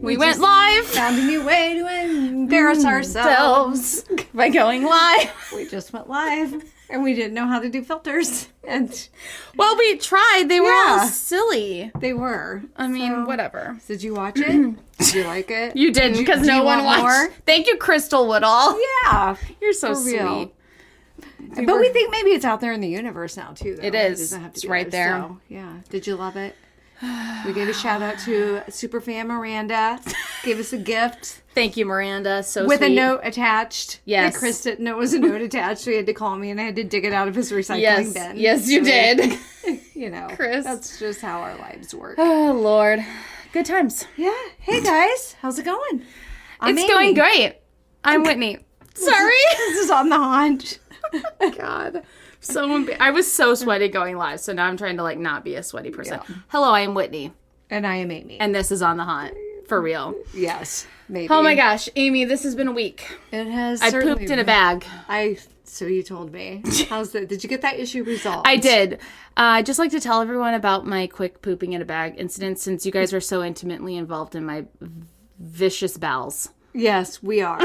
We went live. Found a new way to embarrass ourselves by going live. We just went live, and we didn't know how to do filters. And well, we tried. They were all silly. They were. I mean, whatever. Did you watch it? Did you like it? You didn't, because no one watched. More? Thank you, Crystal Woodall. Yeah. You're so sweet. But we think maybe it's out there in the universe now, too, though. It is. It's right there. So, yeah. Did you love it? We gave a shout out to Superfan Miranda. Gave us a gift. Thank you, Miranda. So with sweet. A note attached. Yes. That Chris didn't know it was a note attached. So he had to call me and I had to dig it out of his recycling bin. Yes, you did. You know, Chris. That's just how our lives work. Oh, Lord. Good times. Yeah. Hey, guys. How's it going? It's going great. I'm Whitney. Sorry. This is on the haunt. Oh, God. I was so sweaty going live, so now I'm trying to not be a sweaty person. Yeah. Hello, I am Whitney. And I am Amy. And this is On the Haunt. For real. Yes, maybe. Oh my gosh, Amy, this has been a week. It has. I pooped in a bag. So you told me. How's that? Did you get that issue resolved? I did. I'd just like to tell everyone about my quick pooping in a bag incident, since you guys are so intimately involved in my vicious bowels. Yes, we are.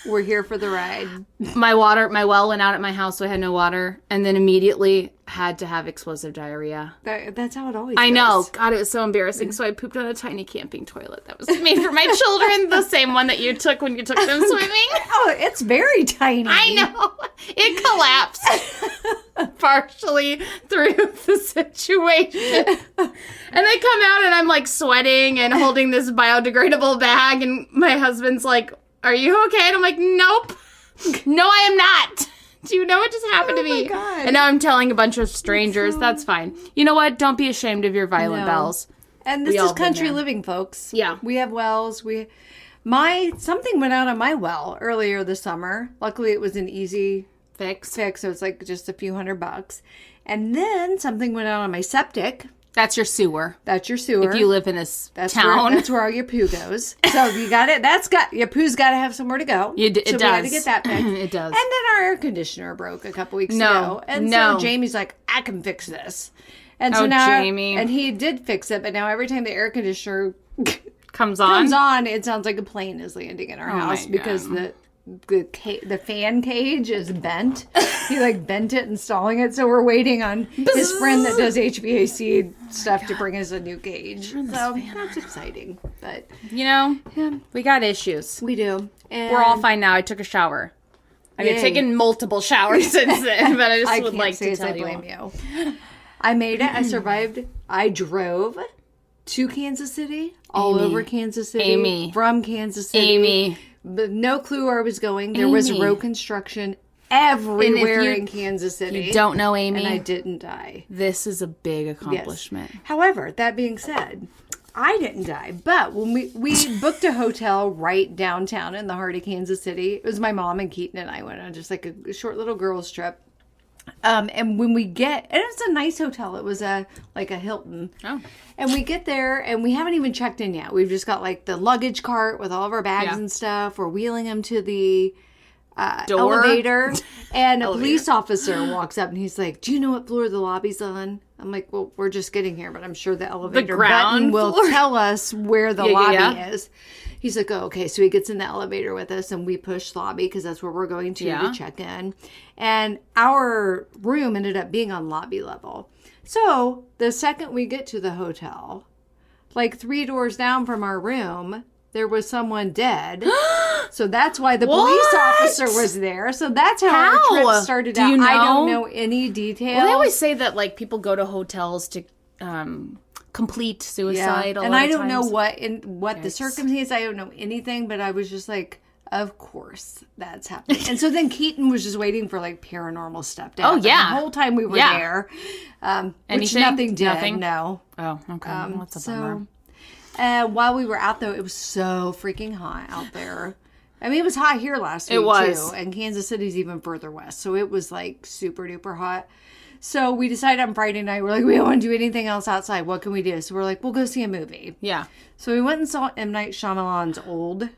We're here for the ride. My well went out at my house, so I had no water, and then immediately had to have explosive diarrhea. That's how it always goes. I know. goes. God, it was so embarrassing. So I pooped on a tiny camping toilet that was made for my children, the same one that you took when you took them swimming. Oh, it's very tiny. I know. It collapsed partially through the situation. And I come out and I'm sweating and holding this biodegradable bag, and my husband's like, "Are you okay?" And I'm like, "Nope. No, I am not. Do you know what just happened to me?" God. And now I'm telling a bunch of strangers. That's fine. You know what? Don't be ashamed of your violent bowels. And this is country living, folks. Yeah. We have wells. Something went out on my well earlier this summer. Luckily, it was an easy fix. So it's just a few $100. And then something went out on my septic. That's your sewer. That's your sewer. If you live in a town. That's where all your poo goes. So you got it. Your poo's got to have somewhere to go. It does. We had to get that fixed. It does. And then our air conditioner broke a couple weeks ago. And so Jamie's like, "I can fix this." And so now, Jamie. And he did fix it, but now every time the air conditioner comes on, it sounds like a plane is landing in our house because the fan cage is bent. He bent it, installing it. So we're waiting on his friend that does HVAC stuff to bring us a new cage. So that's exciting. But we got issues. We do. And we're all fine now. I took a shower. I've taken multiple showers since then, but I just would like to tell you. I blame you. I made it. I survived. I drove to Kansas City, all over Kansas City, from Kansas City. But no clue where I was going. There was road construction everywhere in Kansas City. You don't know, Amy. And I didn't die. This is a big accomplishment. Yes. However, that being said, I didn't die. But when we booked a hotel right downtown in the heart of Kansas City, it was my mom and Keaton and I went on just a short little girls trip. And when we and it was a nice hotel. It was a Hilton. Oh. And we get there and we haven't even checked in yet. We've just got the luggage cart with all of our bags and stuff. We're wheeling them to the elevator. And a police officer walks up and he's like, "Do you know what floor the lobby's on?" I'm like, "Well, we're just getting here, but I'm sure the elevator button will tell us where the lobby is." He's like, "Oh, okay." So he gets in the elevator with us and we push lobby because that's where we're going to check in. And our room ended up being on lobby level. So the second we get to the hotel, 3 doors down from our room, there was someone dead. So that's why the police officer was there. So that's how our trip started out. I don't know any details. Well, they always say that people go to hotels to complete suicide. Yeah. And I don't know what the circumstance. I don't know anything, but I was just like, of course that's happening. And so then Keaton was just waiting for paranormal stuff to happen. Oh yeah, the whole time we were there. Which nothing did. Nothing? No. Oh, okay. What's a bummer. While we were out though, it was so freaking hot out there. I mean, it was hot here last week too, and Kansas City's even further west, so it was super duper hot. So we decided on Friday night, we're like, we don't want to do anything else outside. What can we do? So we're like, we'll go see a movie. Yeah. So we went and saw M. Night Shyamalan's Old.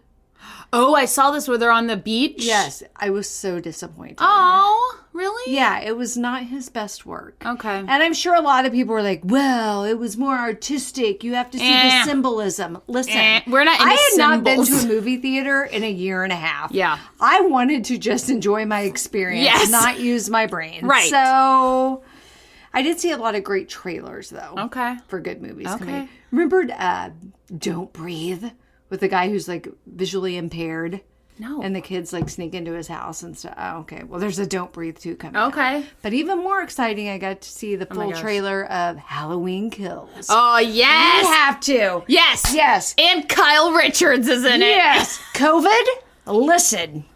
Oh, I saw this where they're on the beach. Yes. I was so disappointed. Oh. Really? Yeah, it was not his best work. Okay. And I'm sure a lot of people were like, well, it was more artistic. You have to see the symbolism. Listen, We're not into I had not been symbols. to a movie theater in a year and a half. Yeah. I wanted to just enjoy my experience, Yes. not use my brain. Right. So I did see a lot of great trailers, though. Okay. For good movies. Okay. Coming. Remember Don't Breathe with the guy who's like visually impaired? No. And the kids like sneak into his house and stuff. Oh, okay. Well, there's a Don't Breathe 2 coming Okay. out. But even more exciting, I got to see the full trailer of Halloween Kills. Oh, yes. You have to. Yes. Yes. And Kyle Richards is in it. Yes. COVID, listen.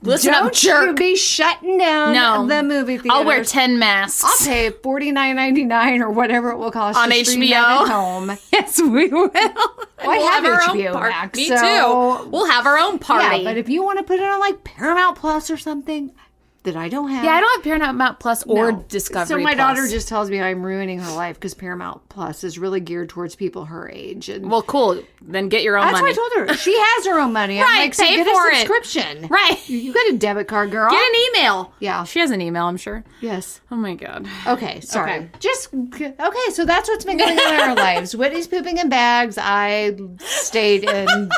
Listen up, Don't jerk. you be shutting down No. the movie theaters. I'll wear 10 masks. I'll pay $49.99 or whatever it will cost On to stream HBO? that at home. Yes, we will. Well, I have HBO Max. Me so- too. We'll have our own party. Yeah, but if you want to put it on like Paramount Plus or something that I don't have. Yeah, I don't have Paramount Plus or No. Discovery So my Plus. daughter just tells me I'm ruining her life because Paramount Plus is really geared towards people her age. And Well, cool. Then get your own that's money. what I told her. She has her own money. I'm Right, like, so pay get for a it. subscription. Right. You got a debit card, girl. Get an email. Yeah. She has an email, I'm sure. Yes. Oh, my God. Okay, sorry. Okay. Okay, so that's what's been going on in our lives. Whitney's pooping in bags. I stayed in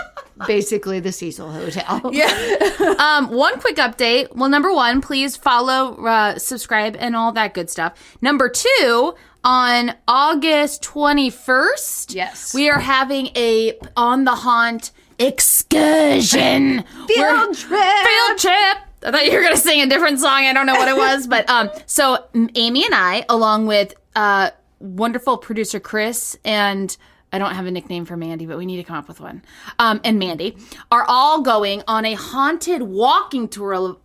basically the Cecil Hotel. Yeah. One quick update. Well, number one, please follow, subscribe, and all that good stuff. Number two, on August 21st, Yes. we are having a On the Haunt excursion. Field trip. Field trip. I thought you were going to sing a different song. I don't know what it was. But so Amy and I, along with wonderful producer Chris, and I don't have a nickname for Mandy, but we need to come up with one, and Mandy, are all going on a haunted walking tour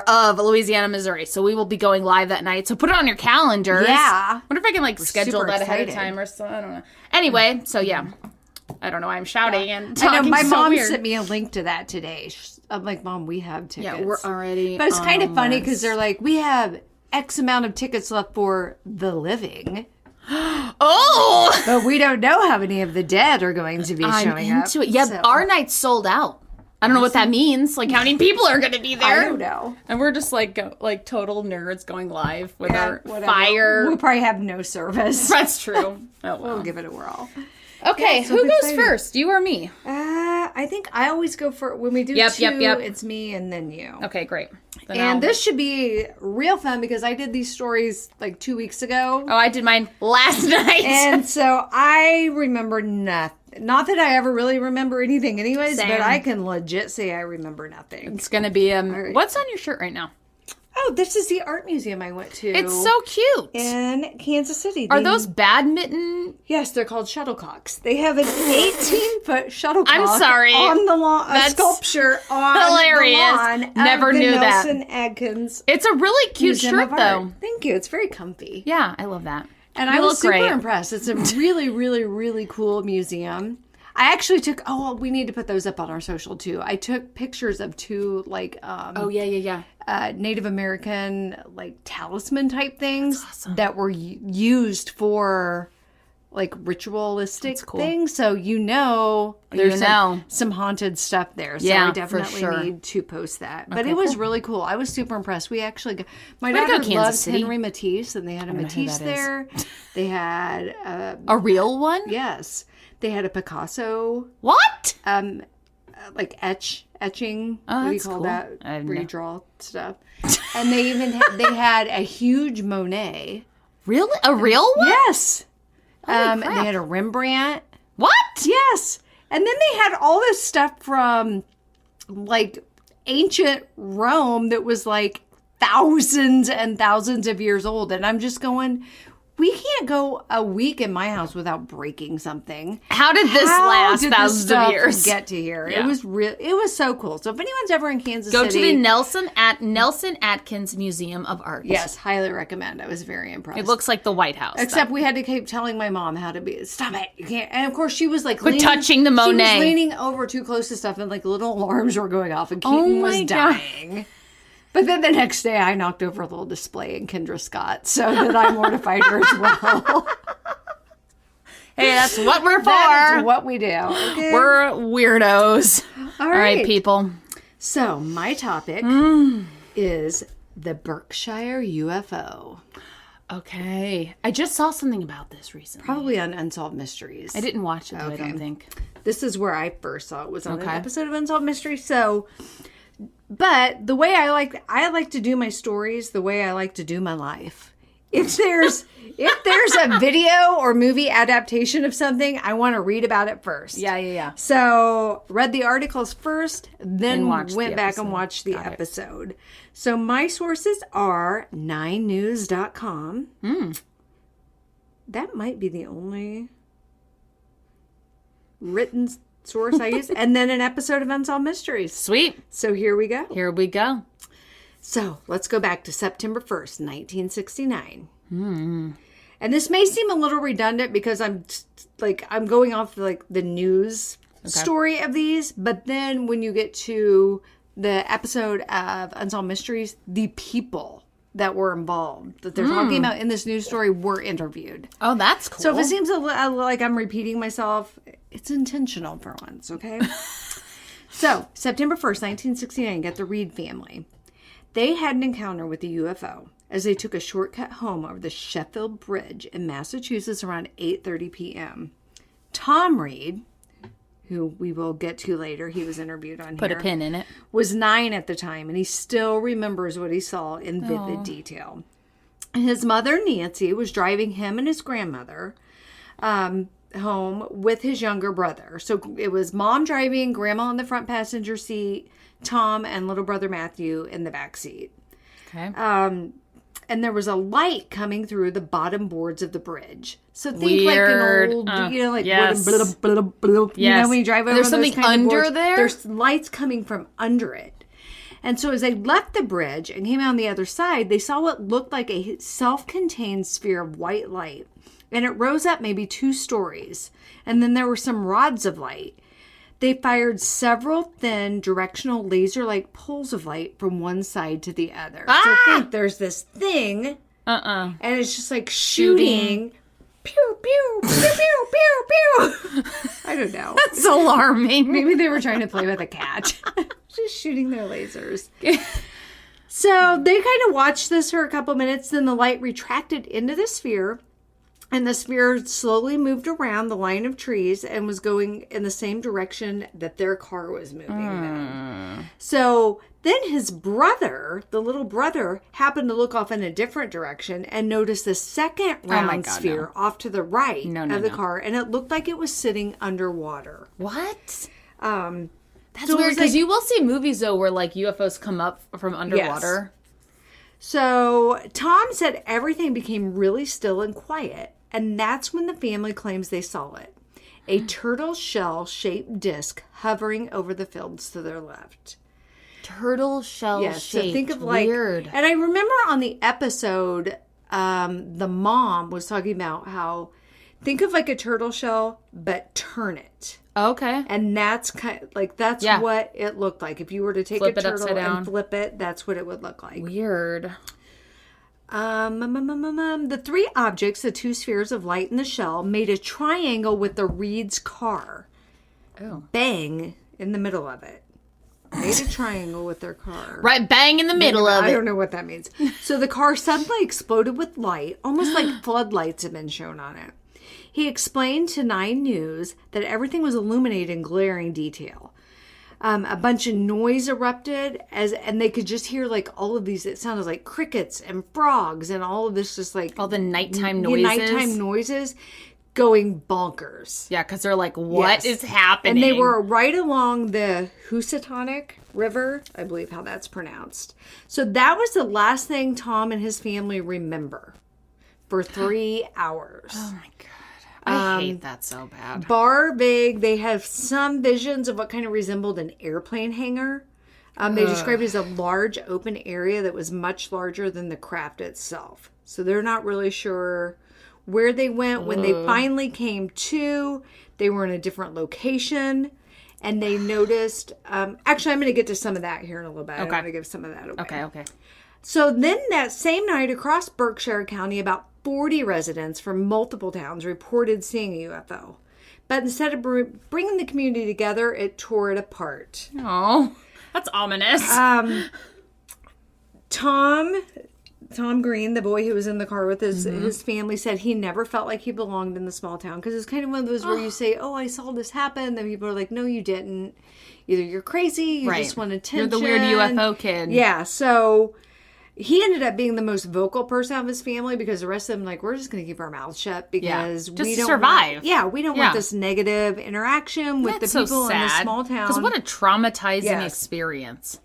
of Louisiana, Missouri. So we will be going live that night. So put it on your calendars. Yeah. Wonder if I can schedule super that ahead of excited. time or so. I don't know. Anyway, so yeah. I don't know why I'm shouting and I know, talking my so mom weird. sent me a link to that today. I'm like, Mom, we have tickets. Yeah, we're already. But it's kind of on funny this. because they're like, we have X amount of tickets left for The Living, Oh, but we don't know how many of the dead are going to be I'm showing up. into it. Yeah, So, our night's sold out. I don't know what that means. Like, how many people are going to be there? I don't know. And we're just like total nerds going live with Yeah, our whatever. fire. We'll probably have no service. That's true. Oh, well. We'll give it a whirl. Okay, Yeah, so who it's goes exciting. first? You or me? I think I always go for when we do Yep, two. yep. It's me and then you. Okay, great. Then And I'll- this should be real fun because I did these stories like 2 weeks ago. Oh, I did mine last night. And so I remember nothing. Not that I ever really remember anything anyways, Same. but I can legit say I remember nothing. It's going to be, right. what's on your shirt right now? Oh, this is the art museum I went to. It's so cute. in Kansas City. Are those badminton? Yes, they're called shuttlecocks. They have an 18-foot shuttlecock I'm sorry. on the lawn, a That's sculpture on hilarious. the lawn of Never the knew that. Nelson Adkins It's a really cute Museum shirt, of Art. though. Thank you. It's very comfy. Yeah, I love that. And You I was look super great. impressed. It's a really, really, really cool museum. I actually took, we need to put those up on our social too. I took pictures of two Oh, yeah. Native American talisman type things that were used for ritualistic cool. things. So there's know. some haunted stuff there. So Yeah, I for definitely sure. need to post that. But Okay, it was cool. really cool. I was super impressed. We actually my Way to go, daughter Kansas loves City. Henry Matisse, and they had a know who Matisse that is. there. They had A real one? yes, they had a Picasso What? etching. Oh, what do you that's call cool. that? I have Where you no- draw stuff. And they even they had a huge Monet. Really? A real one? Yes. And crap. they had a Rembrandt. What? Yes. And then they had all this stuff from ancient Rome that was thousands and thousands of years old. And I'm just going, we can't go a week in my house without breaking something. How did this How last did this thousands of stuff years? get to here? Yeah. It was it was so cool. So if anyone's ever in Kansas Go City, to the Nelson Atkins Museum of Art. yes, highly recommend. I was very impressed. It looks like the White House. Except we had to keep telling my mom how to be. Stop it! You can't. And of course, she was Quit touching the She Monet. was leaning over too close to stuff, and little alarms were going off, and Oh Keaton my was God. dying. But then the next day, I knocked over a little display in Kendra Scott, so that I mortified her as well. Hey, that's what we're That for. is what we do. Okay? We're weirdos. All All right, right. people. So my topic is the Berkshire UFO. Okay. I just saw something about this recently. Probably on Unsolved Mysteries. I didn't watch it, though, I don't think. This is where I first saw it. Was on an episode of Unsolved Mysteries. So, but the way I like to do my stories, the way I like to do my life. If there's a video or movie adaptation of something, I want to read about it first. Yeah. So read the articles first, then went back and watched the Got episode. So my sources are 9news.com. That might be the only written source I use. And then an episode of Unsolved Mysteries. Sweet. So here we go. Here we go. So let's go back to September 1st, 1969. And this may seem a little redundant because I'm going off the news story of these. But then when you get to the episode of Unsolved Mysteries, the people that were involved that they're talking about in this news story were interviewed. Oh, that's cool. So if it seems like I'm repeating myself, it's intentional for once, okay? So September 1st, 1969, get the Reed family. They had an encounter with a UFO as they took a shortcut home over the Sheffield Bridge in Massachusetts around 8:30 p.m. Tom Reed, who we will get to later, he was interviewed on Put a pin in it. was 9 at the time, and he still remembers what he saw in vivid detail. His mother, Nancy, was driving him and his grandmother home with his younger brother. So it was mom driving, grandma in the front passenger seat, Tom and little brother Matthew in the back seat. Okay. And there was a light coming through the bottom boards of the bridge. So think Weird. like an old, yes. blah, blah, blah, blah, Yes. when you drive over There's those something kind of under boards, there? There's lights coming from under it. And so as they left the bridge and came out on the other side, they saw what looked like a self-contained sphere of white light. And it rose up maybe 2 stories. And then there were some rods of light. They fired several thin directional laser-like pulls of light from one side to the other. So think there's this thing, and it's just like shooting. Pew, pew, pew, pew, pew, pew. I don't know. That's alarming. Maybe they were trying to play with a cat. Just shooting their lasers. So they kind of watched this for a couple minutes. Then the light retracted into the sphere. And the sphere slowly moved around the line of trees and was going in the same direction that their car was moving then. So then his brother, the little brother, happened to look off in a different direction and noticed the second round sphere off to the right of the car. And it looked like it was sitting underwater. What? That's That's weird because you will see movies, though, where UFOs come up from underwater. Yes. So Tom said everything became really still and quiet. And that's when the family claims they saw it. A turtle shell-shaped disc hovering over the fields to their left. Turtle shell shaped. So think of weird. And I remember on the episode, the mom was talking about how, think of like a turtle shell, but turn it. Okay. And that's that's what it looked like. If you were to take a turtle and flip it, that's what it would look like. Weird. The 3 objects, the 2 spheres of light in the shell, made a triangle with the Reed's car. Oh. Bang in the middle of it. Made a triangle with their car. Right bang in the middle of it. I don't know what that means. So the car suddenly exploded with light, almost like floodlights had been shown on it. He explained to 9 News that everything was illuminated in glaring detail. A bunch of noise erupted, and they could just hear all of these. It sounded like crickets and frogs and all of this, just all the nighttime noises. Going bonkers. Yeah, because they're like, what is happening? And they were right along the Housatonic River, I believe how that's pronounced. So that was the last thing Tom and his family remember for 3 hours. Oh my God. I hate that so bad. Bar vague, they have some visions of what kind of resembled an airplane hangar. They described it as a large open area that was much larger than the craft itself. So they're not really sure where they went. When they finally came to, they were in a different location. And they noticed... actually, I'm going to get to some of that here in a little bit. Okay. I'm going to give some of that away. Okay. So then that same night across Berkshire County, about 40 residents from multiple towns reported seeing a UFO. But instead of bringing the community together, it tore it apart. Oh, that's ominous. Tom Green, the boy who was in the car with his family, said he never felt like he belonged in the small town. Because it's kind of one of those where you say, oh, I saw this happen. Then people are like, no, you didn't. Either you're crazy, you just want attention. You're the weird UFO kid. Yeah, so he ended up being the most vocal person of his family because the rest of them, like, we're just going to keep our mouths shut because just we to don't survive. We don't want this negative interaction with the people in the small town. Because what a traumatizing experience.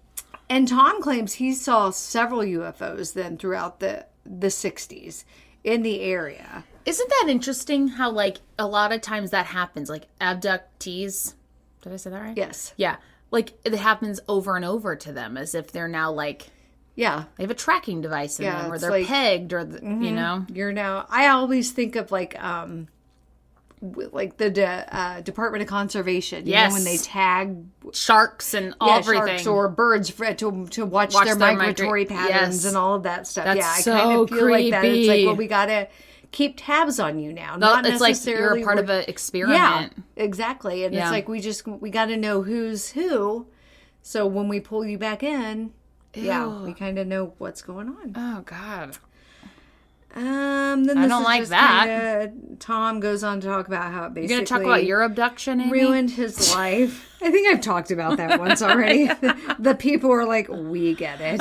And Tom claims he saw several UFOs then throughout the 60s in the area. Isn't that interesting how, like, a lot of times that happens? Like, abductees. Did I say that right? Yes. Yeah. Like, it happens over and over to them as if they're now, like... Yeah. They have a tracking device in them, or they're like, pegged, or, you know? You're now... I always think of, like the Department of Conservation. You know, when they tag... Sharks and everything. Sharks or birds to watch their migratory patterns and all of that stuff. That's I so kind of feel creepy. like that. It's like, well, we got to keep tabs on you now. Not it's necessarily... like you're a part of an experiment. Yeah, exactly. And it's like we got to know who's who. So when we pull you back in... Ew. Yeah, we kind of know what's going on. Oh, God. Then I don't like that. Tom goes on to talk about how it basically... You're going to talk about your abduction, Amy? Ruined his life. I think I've talked about that once already. The people are like, we get it.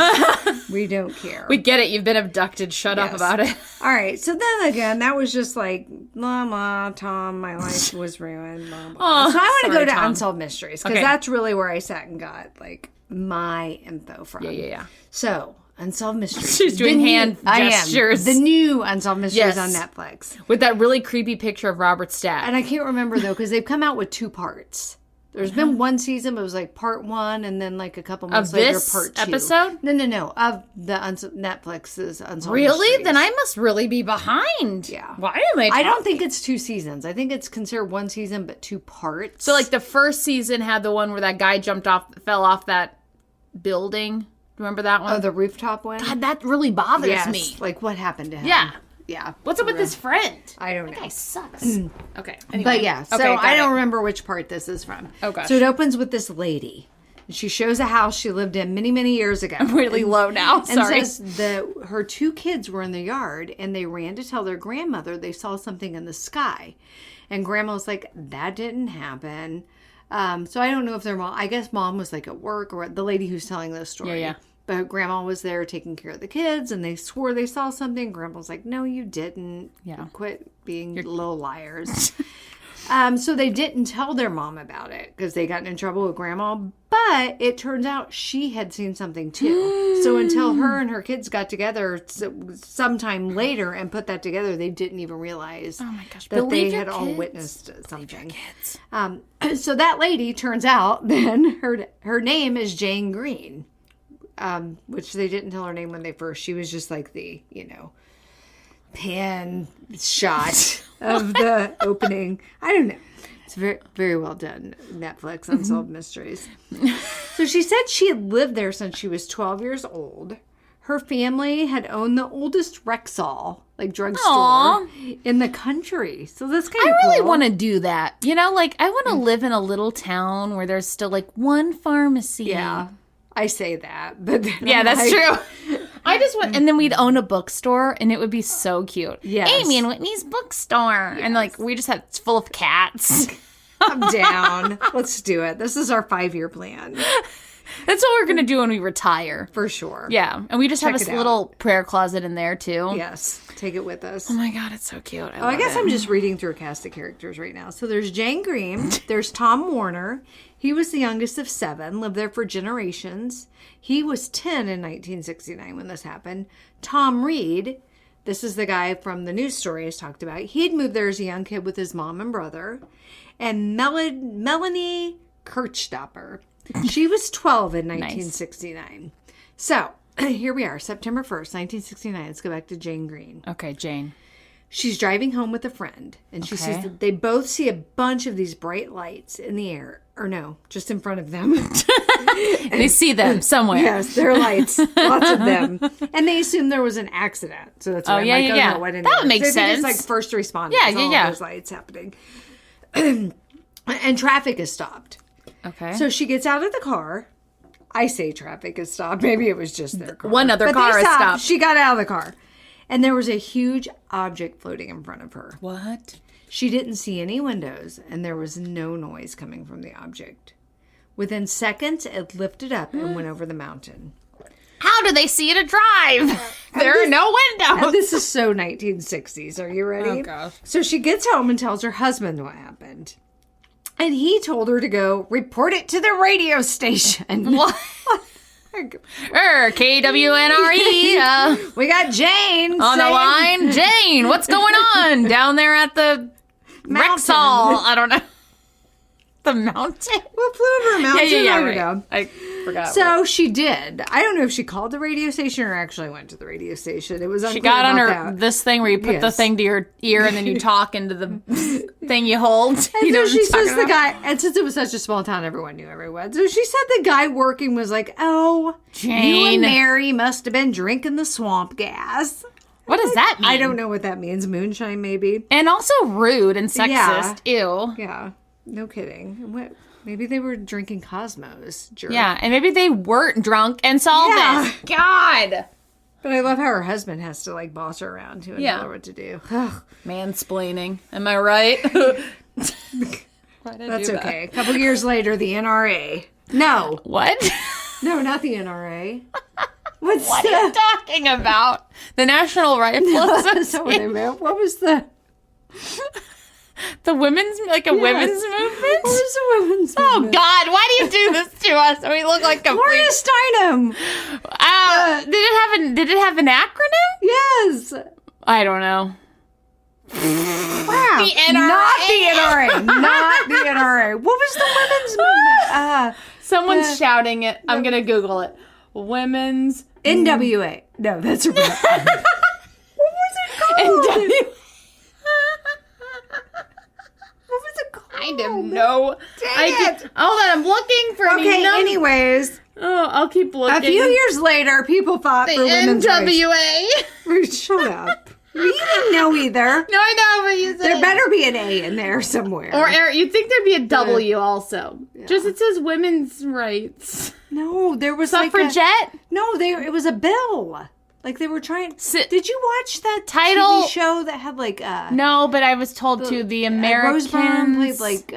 We don't care. We get it. You've been abducted. Shut up about it. All right. So then again, that was just like, blah, blah, Tom, my life was ruined, blah, blah. So I want to go to Unsolved Mysteries because that's really where I sat and got like my info from. Yeah. So... Unsolved Mysteries. She's doing hand gestures. The new Unsolved Mysteries on Netflix. With that really creepy picture of Robert Stack. And I can't remember, though, because they've come out with 2 parts. There's been one season, but it was like part 1, and then like a couple months later, part 2. Episode? No. Of the Netflix's Unsolved Really? Mysteries. Then I must really be behind. Yeah. Why am I I don't think it's 2 seasons. I think it's considered 1 season, but 2 parts. So, like, the first season had the one where that guy fell off that building. Remember that one? Oh, the rooftop one? God, that really bothers me. Like, what happened to him? Yeah. What's up with his friend? I don't know. That guy sucks. Okay. Anyway. But yeah, so I don't remember which part this is from. Oh, gosh. So it opens with this lady. She shows a house she lived in many, many years ago. I'm really low now. Sorry. And says her 2 kids were in the yard, and they ran to tell their grandmother they saw something in the sky. And Grandma was like, that didn't happen. So I don't know if their mom... I guess Mom was like at work, or the lady who's telling this story. Yeah. But Grandma was there taking care of the kids, and they swore they saw something. Grandma was like, no, you didn't. Yeah. Quit being little liars. So they didn't tell their mom about it because they got in trouble with Grandma. But it turns out she had seen something too. So until her and her kids got together sometime later and put that together, they didn't even realize that they had all witnessed something. So that lady, turns out, then her name is Jane Green. Which they didn't tell her name when they first. She was just like the, pan shot of the opening. I don't know. It's very, very well done. Netflix Unsolved Mysteries. So she said she had lived there since she was 12 years old. Her family had owned the oldest Rexall, like drugstore, in the country. So that's kind of cool. I really want to do that. I want to live in a little town where there's still like one pharmacy. Yeah. I say that, but yeah, that's true. I just want, and then we'd own a bookstore, and it would be so cute. Yes. Amy and Whitney's bookstore, and like we just had it's full of cats. I'm down. Let's do it. This is our 5-year plan. That's what we're gonna do when we retire, for sure. Yeah, and we just have a little prayer closet in there too. Yes, take it with us. Oh my God, it's so cute. I guess I'm just reading through a cast of characters right now. So there's Jane Green. There's Tom Warner. He was the youngest of 7, lived there for generations. He was 10 in 1969 when this happened. Tom Reed, this is the guy from the news story I talked about. He'd moved there as a young kid with his mom and brother. And Melanie Kirchstopper, she was 12 in 1969. So here we are, September 1st, 1969. Let's go back to Jane Green. Okay, Jane. She's driving home with a friend, and she says that they both see a bunch of these bright lights in the air. Or no, just in front of them. They see them somewhere. Yes, there are lights. Lots of them. And they assume there was an accident. So that's why no, what that would make sense. It's like first responders. Yeah. Those lights happening. And traffic is stopped. Okay. So she gets out of the car, I say traffic had stopped. Maybe it was just their car. One other But car they has stopped. She got out of the car. And there was a huge object floating in front of her. What? She didn't see any windows, and there was no noise coming from the object. Within seconds, it lifted up and went over the mountain. How do they see to drive? There are no windows. And this is so 1960s. Are you ready? Oh, gosh. So she gets home and tells her husband what happened. And he told her to go report it to the radio station. What? KWNRE. We got Jane On the line. Jane, what's going on down there at the Rexall? I don't know. The mountain? What flew over a mountain? Yeah, I don't right. know. I forgot. So she did. I don't know if she called the radio station or actually went to the radio station. It was unclear She got on about her that. this thing where you put the Yes. thing to your ear and then you talk into the thing you hold. And You know so what she I'm says talking the about? guy, and since it was such a small town, everyone knew everyone. So she said the guy working was like, "Oh, you Jane. and Mary must have been drinking the swamp gas." What does that mean? I don't know what that means. Moonshine, maybe. And also rude and sexist. Yeah. Ew. Yeah, no kidding. What? Maybe they were drinking Cosmos. Jerk. Yeah, and maybe they weren't drunk and saw Yeah. this. God. But I love how her husband has to like boss her around too and Yeah. tell her what to do. Ugh, Mansplaining. Am I right? that's okay. A couple years later, the NRA. No, What? no, not the NRA. What's What are you the? talking about? The National Rifle That's not what they Association? meant. What was the? The women's, like a women's movement? What was the women's Oh, movement? God. Why do you do this to us? We look like complete... Gloria Steinem. Did it have an acronym? Yes. I don't know. Wow. The NRA. Not the NRA. Not the NRA. What was the women's movement? Someone's shouting it. I'm going to Google it. Women's... NWA. No, that's right. What was it called? NW... What was it called? I don't know. Dang it. Hold on, I'm looking for Okay, anyways, Oh, I'll keep looking. a few years later, people fought The for women's NWA. rights. Shut up. You didn't know either. No, I know, but you said There better be an A in there somewhere. Or you'd think there'd be a W also. Just it says women's rights. no, there was Suffragette? it was a bill. Like they were trying. Did you watch that Title- TV show that had like No, but I was told to the Americans. Rose Byrne played like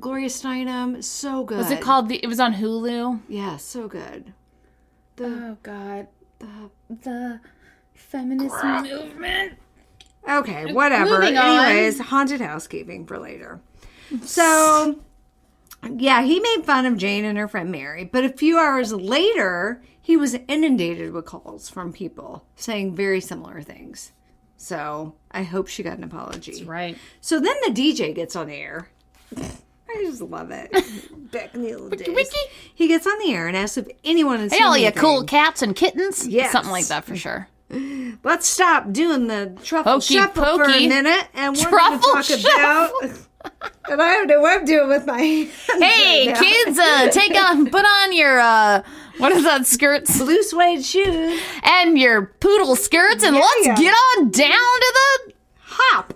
Gloria Steinem. So good. Was it called it was on Hulu? Yeah, so good. Oh God. The feminist movement. Okay, whatever. Moving on. Anyways, haunted housekeeping for later. So, yeah, he made fun of Jane and her friend Mary, but a few hours later, he was inundated with calls from people saying very similar things. So, I hope she got an apology. That's right. So then the DJ gets on the air. I just love it. Back in the old days. Wiki. He gets on the air and asks if anyone has Hey, seen all you anything. cool cats and kittens. Yes. Something like that for sure. Let's stop doing the truffle Hokey shuffle for a pokey. minute, and we're Truffle going to talk about. And I don't know what I'm doing with my hands Hey, right now. kids, put on your, what is that, skirts? Blue suede shoes. And your poodle skirts, and let's Yeah. get on down to the Hop.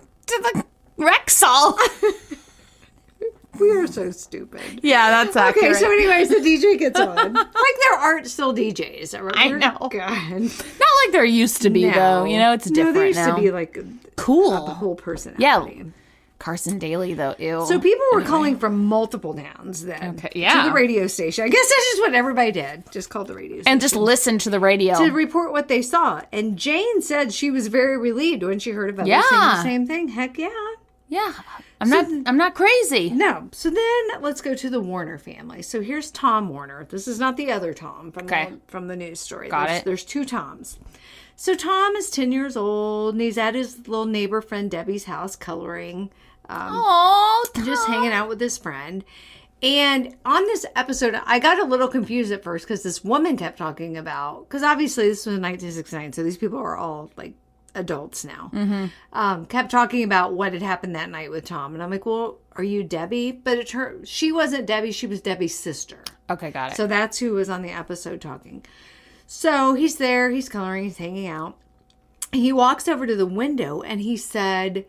Rexall. We are so stupid. Yeah, that's Okay, accurate. so anyways, the DJ gets on. Like there aren't still DJs. I know. God. Not like there used to be, though. You know, it's different there used now. to be like Cool. a whole personality. Yeah. Carson Daly, though. Ew. So people were calling from multiple towns then Okay, yeah. to the radio station. I guess that's just what everybody did. Just called the radio station. and just listen to the radio. to report what they saw. And Jane said she was very relieved when she heard of others saying Yeah. the same thing. Heck yeah. Yeah. I'm not crazy. No. So then let's go to the Warner family. So here's Tom Warner. This is not the other Tom from the news story. Got There's two Toms. So Tom is 10 years old and he's at his little neighbor friend Debbie's house coloring. Oh, Just hanging out with his friend. And on this episode, I got a little confused at first because this woman kept talking about, because obviously this was 1969, so these people are all like adults now. Kept talking about what had happened that night with Tom. And I'm like, well, are you Debbie? But she wasn't Debbie, she was Debbie's sister. Okay, got it. So that's who was on the episode talking. So he's there, he's coloring, he's hanging out. He walks over to the window and he said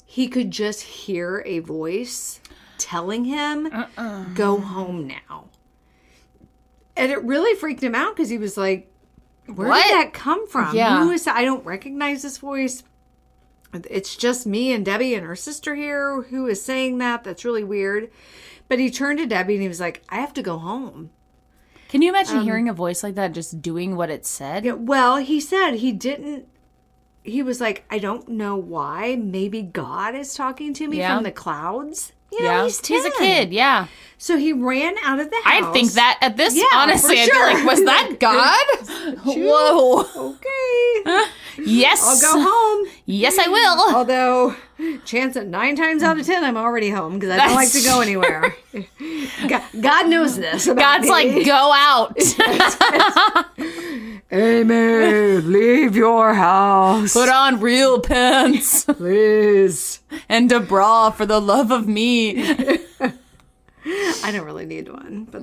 he could just hear a voice telling him, go home now. And it really freaked him out because he was like, where What? did that come from? Yeah. Who is that? I don't recognize this voice. It's just me and Debbie and her sister here. Who is saying that? That's really weird. But he turned to Debbie and he was like, I have to go home. Can you imagine hearing a voice like that just doing what it said? Yeah, well, he said he didn't. He was like, I don't know why. Maybe God is talking to me from the clouds. You know, he's 10. He's a kid, yeah. So he ran out of the house. I'd think that at this, Yeah, honestly, for I'd be sure. like, was that God? Whoa. Okay. Yes. I'll go home. Yes, I will. Although, chance at 9 times out of 10, I'm already home because I don't like to go anywhere. God knows this. God's like, go out. Amy, leave your house. Put on real pants Please. and a bra for the love of me. I don't really need one. But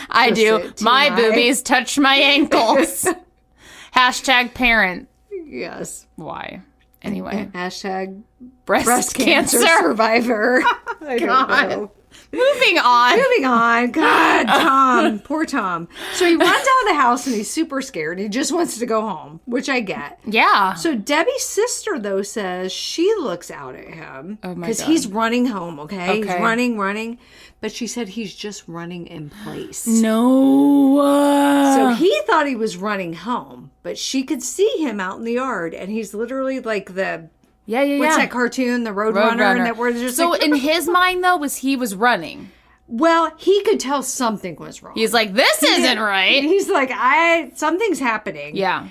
I do. Just My TMI. boobies touch my ankles. Hashtag parent. yes. Why? Anyway. Hashtag Breast cancer. survivor. I don't God. know. Moving on. Moving on. God, Tom. Poor Tom. So he runs out of the house and he's super scared. He just wants to go home, which I get. Yeah. So Debbie's sister, though, says she looks out at him. Oh, my because God. he's running home, okay? He's Okay. running. But she said he's just running in place. No. So he thought he was running home, but she could see him out in the yard, and he's literally like the... Yeah. What's that cartoon? The Roadrunner? And that we're just so like, in his mind, though, he was running. well, he could tell something was wrong. He's like, this isn't right. He's like, something's happening. Yeah.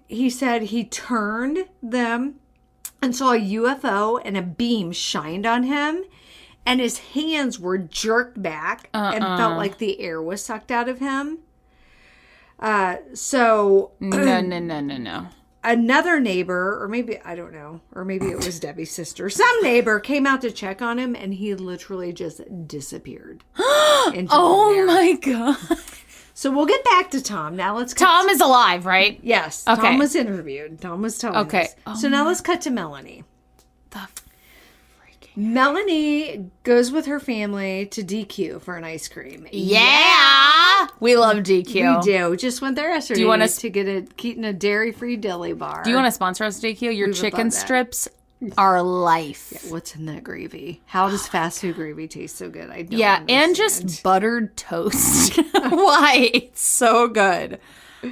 He said he turned them and saw a UFO and a beam shined on him, and his hands were jerked back and felt like the air was sucked out of him. So No. another neighbor, or maybe, I don't know, or maybe it was Debbie's sister, some neighbor came out to check on him, and he literally just disappeared. into Oh thin air. my God. So we'll get back to Tom. Now let's cut Tom is alive, right? Yes. Okay. Tom was interviewed. Tom was telling Okay. us. So now let's cut to Melanie. The Melanie goes with her family to DQ for an ice cream. Yeah. We love DQ. We do. Just went there yesterday you wanna to get a dairy-free deli bar. Do you want to sponsor us, DQ? Your would chicken love that. strips are life. What's in that gravy? How does fast food gravy taste so good? I don't Yeah, and understand. just buttered toast. Why? It's so good.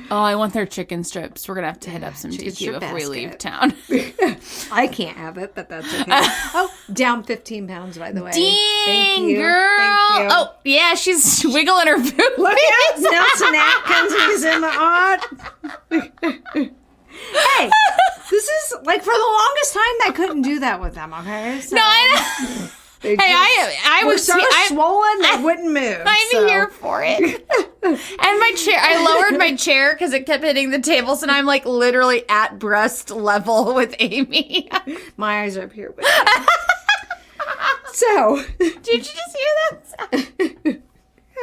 Oh, I want their chicken strips. We're going to have to hit up some chicken DQ strip if we basket. leave town. I can't have it, but that's okay. Oh, down 15 pounds, by the way. Thank Dang, you. girl. Thank you. Oh, yeah, she's wiggling her boobies. Look out, Nelson Atkins is in the odd. Hey, this is like for the longest time I couldn't do that with them. Okay, so No, I they Hey, I were was so swollen they wouldn't move. I'm so. here for it. And my chair, I lowered my chair because it kept hitting the tables, and I'm like literally at breast level with Amy. My eyes are up here. With you. So Did you just hear that?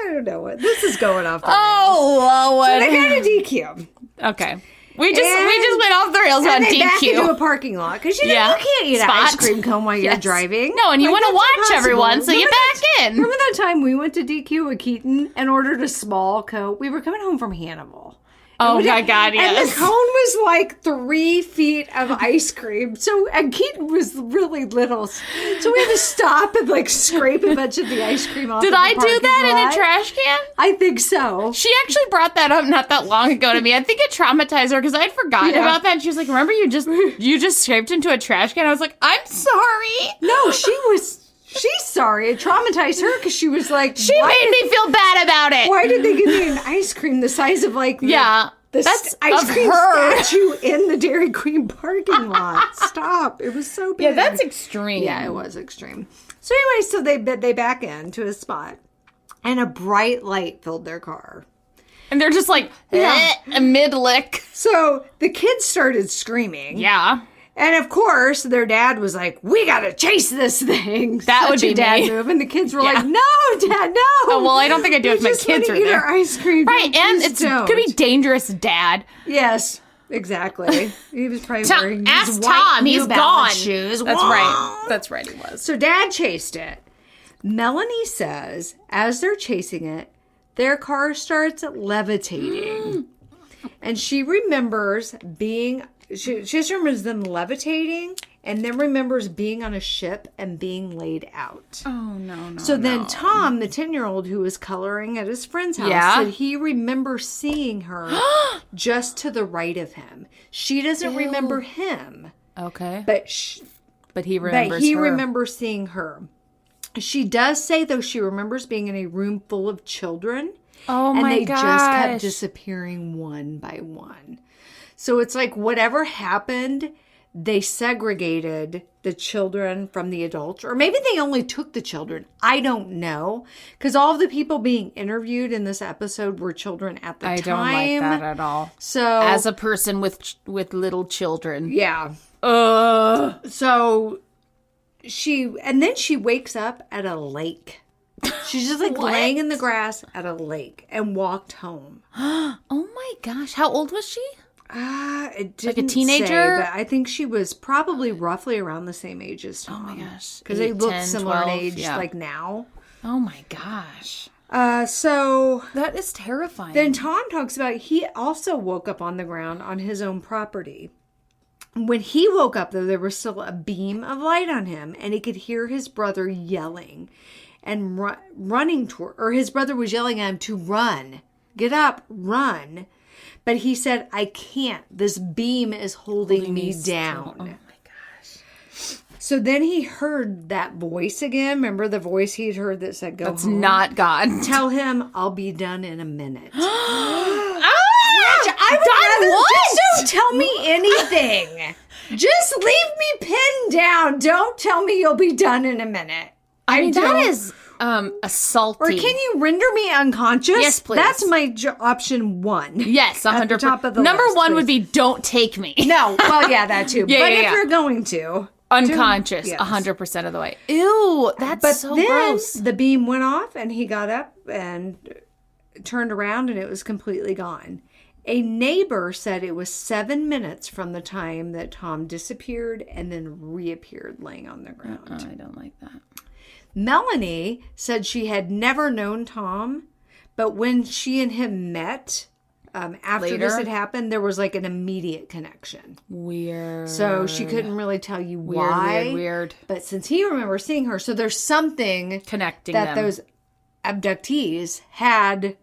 I don't know what this is going off. The Oh, rails. Lord. They got a DQ. Okay. We just went off the rails on And they back into a DQ. parking lot because you Yeah. can't eat an Spot. ice cream cone while you're Yes. driving. No, and you want to that's watch impossible. everyone, so you Remember back in. Remember that time we went to DQ with Keaton and ordered a small cone? We were coming home from Hannibal. Oh And we my did- God, And yes. the cone was like 3 feet of ice cream. And Keaton was really little. So we had to stop and like scrape a bunch of the ice cream off. Did of the I do parking that in lot. a trash can? I think so. She actually brought that up not that long ago to me. I think it traumatized her because I'd forgotten Yeah. about that. And she was like, "Remember, you just scraped into a trash can?" I was like, "I'm sorry." No, she's sorry. It traumatized her because she was like, She made me feel bad about it. Why did they give me an ice cream the size of like Yeah, the that's ice of cream her. statue in the Dairy Queen parking lot? Stop! It was so big. Yeah, that's extreme. Yeah, it was extreme. So anyway, so they back into a spot, and a bright light filled their car. And they're just like, Yeah. mid lick. So the kids started screaming. Yeah. And of course, their dad was like, "We gotta chase this thing." That would Such a be dad me. move, and the kids were Yeah. like, "No, Dad, no." Oh, well, I don't think I do if my kids are eat there. Our ice cream, Right, and Please it's don't. could be dangerous, Dad. Yes, exactly. He was probably wearing his Ask white Tom. New He's Balance gone. shoes. That's Whoa. right. That's right. He was. So Dad chased it. Melanie says, as they're chasing it, their car starts levitating. And she remembers she just remembers them levitating and then remembers being on a ship and being laid out. Oh, no. So then Tom, the 10-year-old who was coloring at his friend's house, said he remembers seeing her just to the right of him. She doesn't remember him. Okay. But he remembers her. Remembers seeing her. She does say, though, she remembers being in a room full of children. Oh, my gosh. And they just kept disappearing one by one. So it's like whatever happened, they segregated the children from the adults. Or maybe they only took the children. I don't know. Because all of the people being interviewed in this episode were children at the time. I don't like that at all. So as a person with little children. Yeah. So then she wakes up at a lake. She's just like laying in the grass at a lake and walked home. Oh my gosh. How old was she? It didn't like a teenager? say, but I think she was probably roughly around the same age as Tom. Oh my gosh. Because they look 10, similar 12, in age, yeah. like now. Oh my gosh. So that is terrifying. Then Tom talks about he also woke up on the ground on his own property. When he woke up, though, there was still a beam of light on him, and he could hear his brother yelling and running toward, or his brother was yelling at him to run. Get up, run. But he said, I can't. This beam is holding me down. Oh my gosh. So then he heard that voice again. Remember the voice he'd heard that said, go That's home? not God. Tell him I'll be done in a minute. What? Just don't tell me anything. Just leave me pinned down. Don't tell me you'll be done in a minute. I mean, that is assaulting. Or can you render me unconscious? Yes, please. That's my option one. Yes, 100%. At the top of the Number list, one please. would be don't take me. No, well, yeah, that too. Yeah, but yeah, if yeah. you're going to. Unconscious, Yes. 100% of the way. Ew, that's But so then gross. the beam went off and he got up and turned around and it was completely gone. A neighbor said it was 7 minutes from the time that Tom disappeared and then reappeared laying on the ground. I don't like that. Melanie said she had never known Tom, but when she and him met, after this had happened, there was like an immediate connection. Weird. So she couldn't really tell you why. Weird. But since he remembers seeing her, so there's something Connecting that them. those abductees had.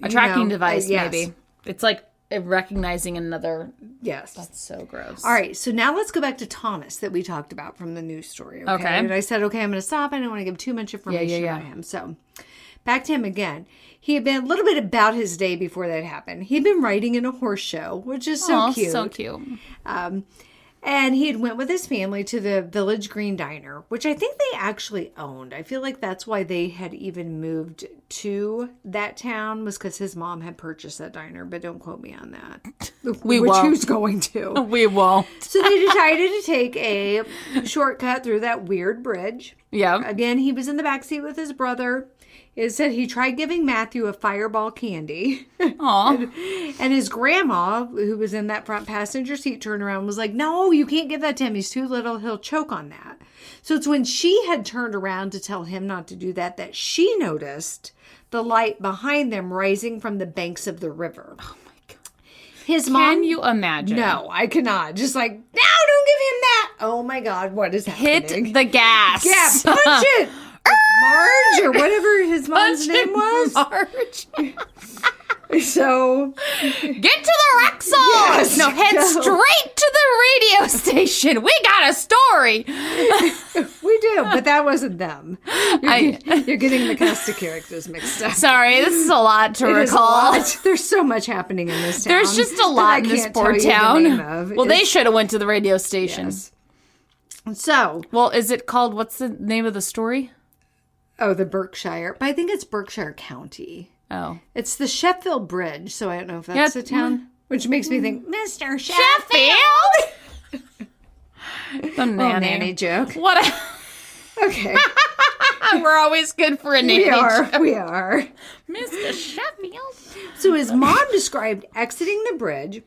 A tracking device, yes. maybe. It's like recognizing another. Yes. That's so gross. All right, so now let's go back to Thomas that we talked about from the news story. Okay. And I said, okay, I'm going to stop. I don't want to give too much information about him. So back to him again. He had been a little bit about his day before that happened. He'd been riding in a horse show, which is so cute. So cute. And he had went with his family to the Village Green Diner, which I think they actually owned. I feel like that's why they had even moved to that town, was because his mom had purchased that diner. But don't quote me on that. Who's going to? We won't. So they decided to take a shortcut through that weird bridge. Yeah. Again, he was in the backseat with his brother. It said he tried giving Matthew a Fireball candy. Aw. And his grandma, who was in that front passenger seat, turned around and was like, no, you can't give that to him. He's too little. He'll choke on that. So it's when she had turned around to tell him not to do that, that she noticed the light behind them rising from the banks of the river. Oh my God. His mom. Can you imagine? No, I cannot. Just like, no, don't give him that. Oh my God, what is happening? Hit the gas. Yeah, punch it. Marge or whatever his mom's name was. Marge. So get to the Rexall. Yes, no, head go. straight to the radio station. We got a story. We do, but that wasn't them. You're getting the cast of characters mixed up. Sorry, this is a lot to It is a recall. lot. There's so much happening in this town. There's just a that lot I in this can't poor tell you the town. name of. Well, they should have went to the radio station. Yes. So, well, is it called? What's the name of the story? the Berkshire, but I think it's Berkshire County. Oh, It's the Sheffield Bridge, so I don't know if that's the town. Which makes me think, Mr. Sheffield. The nanny. nanny joke. What? Okay. We're always good for a nanny. We are. Mr. Sheffield. So his mom described exiting the bridge,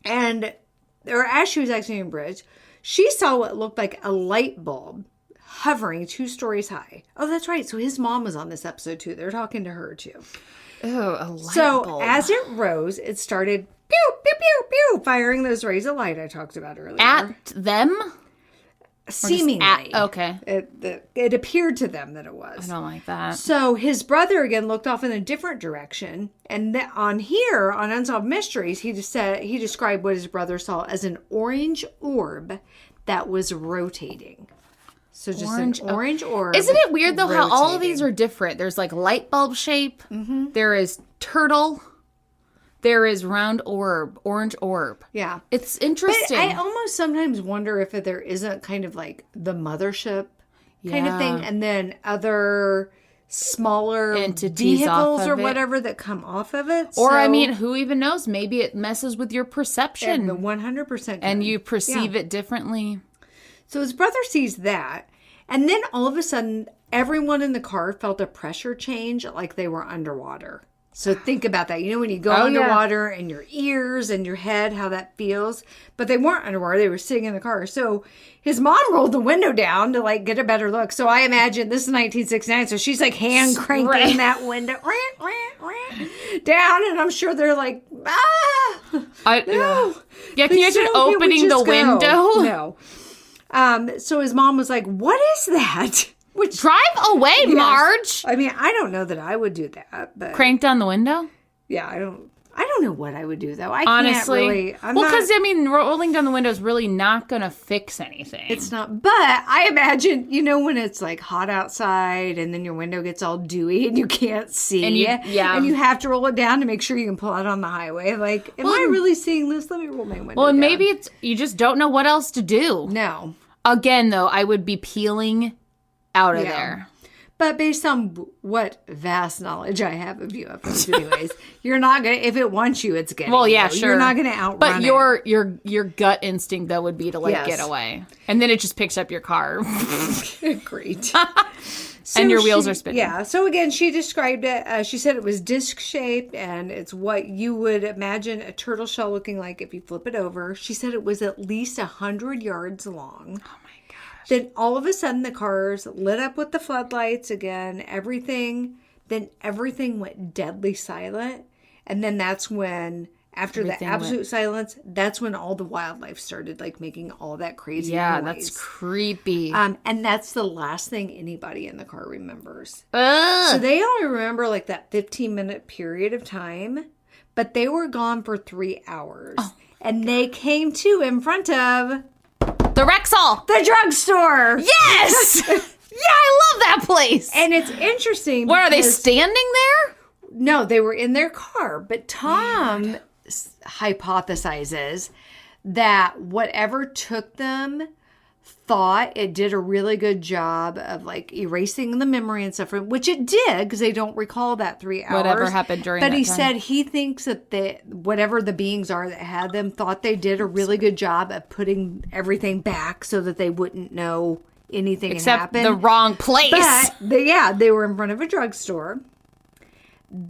or as she was exiting the bridge, she saw what looked like a light bulb hovering 2 stories high. Oh, that's right. So his mom was on this episode too. They're talking to her too. Oh, a light So bulb. as it rose, it started pew, pew, pew, pew, firing those rays of light I talked about earlier. At them? Seemingly. Okay. It appeared to them that it was. I don't like that. So his brother again looked off in a different direction, and on Unsolved Mysteries, he described what his brother saw as an orange orb that was rotating. So just an orange orb. Isn't it weird though how all of these rotating. are different? There's like light bulb shape. Mm-hmm. There is turtle. There is round orb, orange orb. Yeah. It's interesting. But I almost sometimes wonder if there isn't kind of like the mothership kind of thing, and then other smaller entities vehicles off or of it. whatever that come off of it. Or, I mean, who even knows? Maybe it messes with your perception. 100%. And you perceive it differently. So his brother sees that, and then all of a sudden, everyone in the car felt a pressure change like they were underwater. So think about that. You know when you go underwater and your ears and your head, how that feels? But they weren't underwater. They were sitting in the car. So his mom rolled the window down to like get a better look. So I imagine this is 1969. So she's like hand cranking that window down. And I'm sure they're like, no. Yeah, can you imagine opening the window? No. So his mom was like, what is that? Which, drive away, Marge. I mean, I don't know that I would do that, but Crank down the window? yeah, I don't know what I would do though. I Honestly. can't really. Because I mean, rolling down the window is really not going to fix anything. It's not. But I imagine, when it's like hot outside and then your window gets all dewy and you can't see, and you have to roll it down to make sure you can pull out on the highway. Like, am I really seeing this? Let me roll my window. Well, and down. maybe it's you just don't know what else to do. No. Again, though, I would be peeling out of there. But based on what vast knowledge I have of UFOs, anyways, you're not gonna. If it wants you, it's getting. Well, yeah, you. sure. You're not gonna outrun But it. your gut instinct though would be to like get away, and then it just picks up your car. Great. And your wheels are spinning. Yeah. So again, she described it. She said it was disc shaped, and it's what you would imagine a turtle shell looking like if you flip it over. She said it was at least 100 yards long. Oh my gosh! Then all of a sudden, the cars lit up with the floodlights again. Everything went deadly silent, and then that's when. After the absolute silence, that's when all the wildlife started like making all that crazy noise. That's creepy. And that's the last thing anybody in the car remembers. Ugh. So they only remember like that 15-minute period of time, but they were gone for 3 hours. Oh. And they came to in front of the Rexall, the drugstore. Yes. Yeah, I love that place. And it's interesting. Where are they standing there? No, they were in their car. But Tom hypothesizes that whatever took them thought it did a really good job of like erasing the memory and stuff, which it did because they don't recall that 3 hours. Whatever happened during that But he time. said he thinks that whatever the beings are that had them thought they did a really good job of putting everything back so that they wouldn't know anything had happened. The wrong place. But they were in front of a drugstore.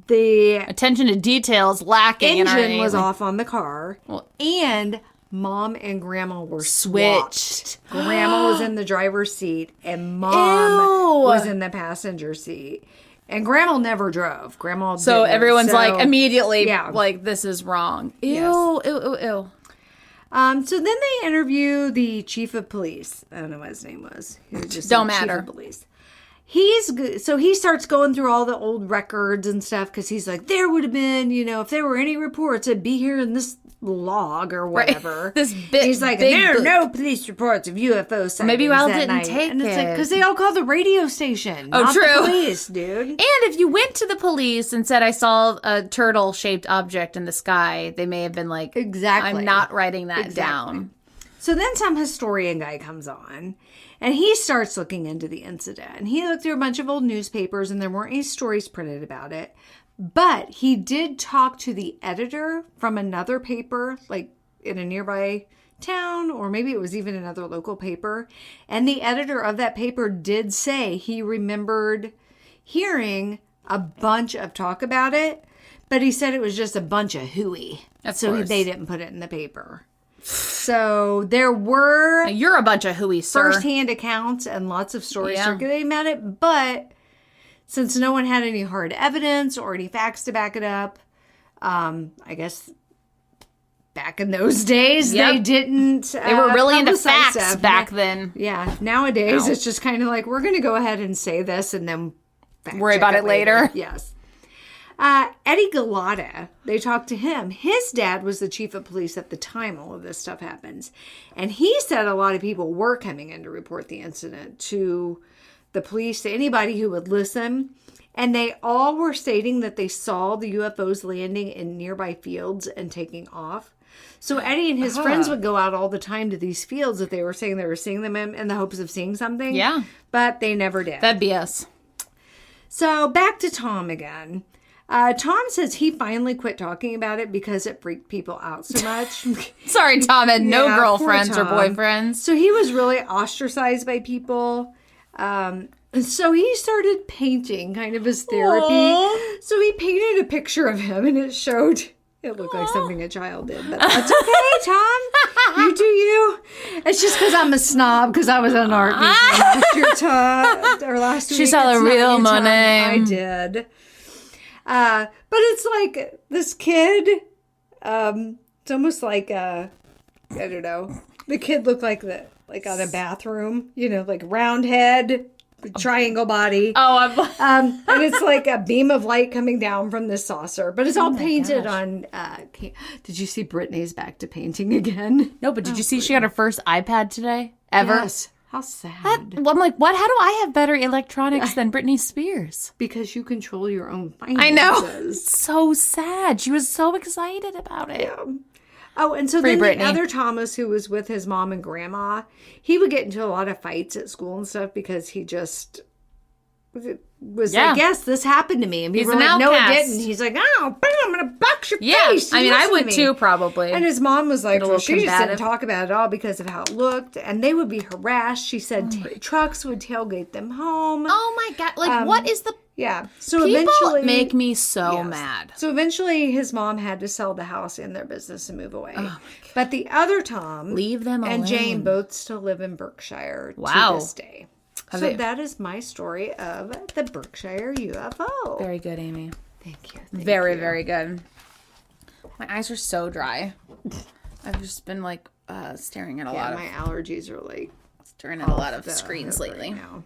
The attention to details lacking. Engine was off on the car, and Mom and Grandma were switched. Grandma was in the driver's seat, and Mom was in the passenger seat. And Grandma never drove. Grandma so didn't. Everyone's like immediately like this is wrong. Ew, yes. ew. So then they interview the chief of police. I don't know what his name was. He was just don't chief matter. Of police. So he starts going through all the old records and stuff because he's like, there would have been, if there were any reports, it'd be here in this log or whatever. Right. This bit. He's like, there are no police reports of UFO sightings. Maybe Al that didn't night. take and it. it's like because they all call the radio station. Oh, not true. The police, dude. And if you went to the police and said I saw a turtle-shaped object in the sky, they may have been like, exactly. I'm not writing that down. So then some historian guy comes on. And he starts looking into the incident. And he looked through a bunch of old newspapers and there weren't any stories printed about it. But he did talk to the editor from another paper, like in a nearby town, or maybe it was even another local paper. And the editor of that paper did say he remembered hearing a bunch of talk about it. But he said it was just a bunch of hooey. So they didn't put it in the paper. So there were You're a bunch of hooey, sir. first-hand accounts and lots of stories Yeah. circulating about it, but since no one had any hard evidence or any facts to back it up, I guess back in those days Yep. they didn't. They were really into publicize facts stuff. back then. Yeah, nowadays it's just kind of like we're going to go ahead and say this and then Worry about it later. Yes. Eddie Galata, they talked to him. His dad was the chief of police at the time all of this stuff happens. And he said a lot of people were coming in to report the incident to the police, to anybody who would listen. And they all were stating that they saw the UFOs landing in nearby fields and taking off. So Eddie and his friends would go out all the time to these fields that they were saying they were seeing them in the hopes of seeing something. Yeah. But they never did. That'd be us. So back to Tom again. Tom says he finally quit talking about it because it freaked people out so much. Sorry, Tom had no Yeah, girlfriends poor or Tom. boyfriends. So he was really ostracized by people. So he started painting kind of as therapy. Aww. So he painted a picture of him and it showed, it looked like something a child did. But that's okay, Tom. You do you. It's just because I'm a snob because I was an art museum last week. She saw the It's not real you, Tom. money. I did. But it's like this kid, it's almost like I don't know. The kid looked like on a bathroom, like round head, triangle body. Oh, And it's like a beam of light coming down from this saucer, but it's all painted on. Did you see Brittany's back to painting again? no, but did you see she got her first iPad today? Ever? Yes. How sad. Well, I'm like, what? How do I have better electronics than Britney Spears? Because you control your own finances. I know. It's so sad. She was so excited about it. Yeah. Oh, and so Free then Brittany. the other Thomas, who was with his mom and grandma, he would get into a lot of fights at school and stuff because he just was Yeah. like, yes, this happened to me. And people He's were an like, no, it outcast. didn't. He's like, oh, bam, I'm going to box your Yeah. face. I mean, I Listen would to me. too, probably. And his mom was like, a well, little she just combative. didn't talk about it at all because of how it looked. And they would be harassed. She said trucks would tailgate them home. Oh my God. Like, what is the... Yeah. So People eventually... make me so Yes. mad. So eventually his mom had to sell the house and their business and move away. But the other Tom Leave them and alone. Jane both still live in Berkshire Wow. to this day. So they- that is my story of the Berkshire UFO. Very good, Amy. Thank you. Very, very good. My eyes are so dry. I've just been like staring at a lot My of allergies are like staring at a lot of the screens hook lately. right now.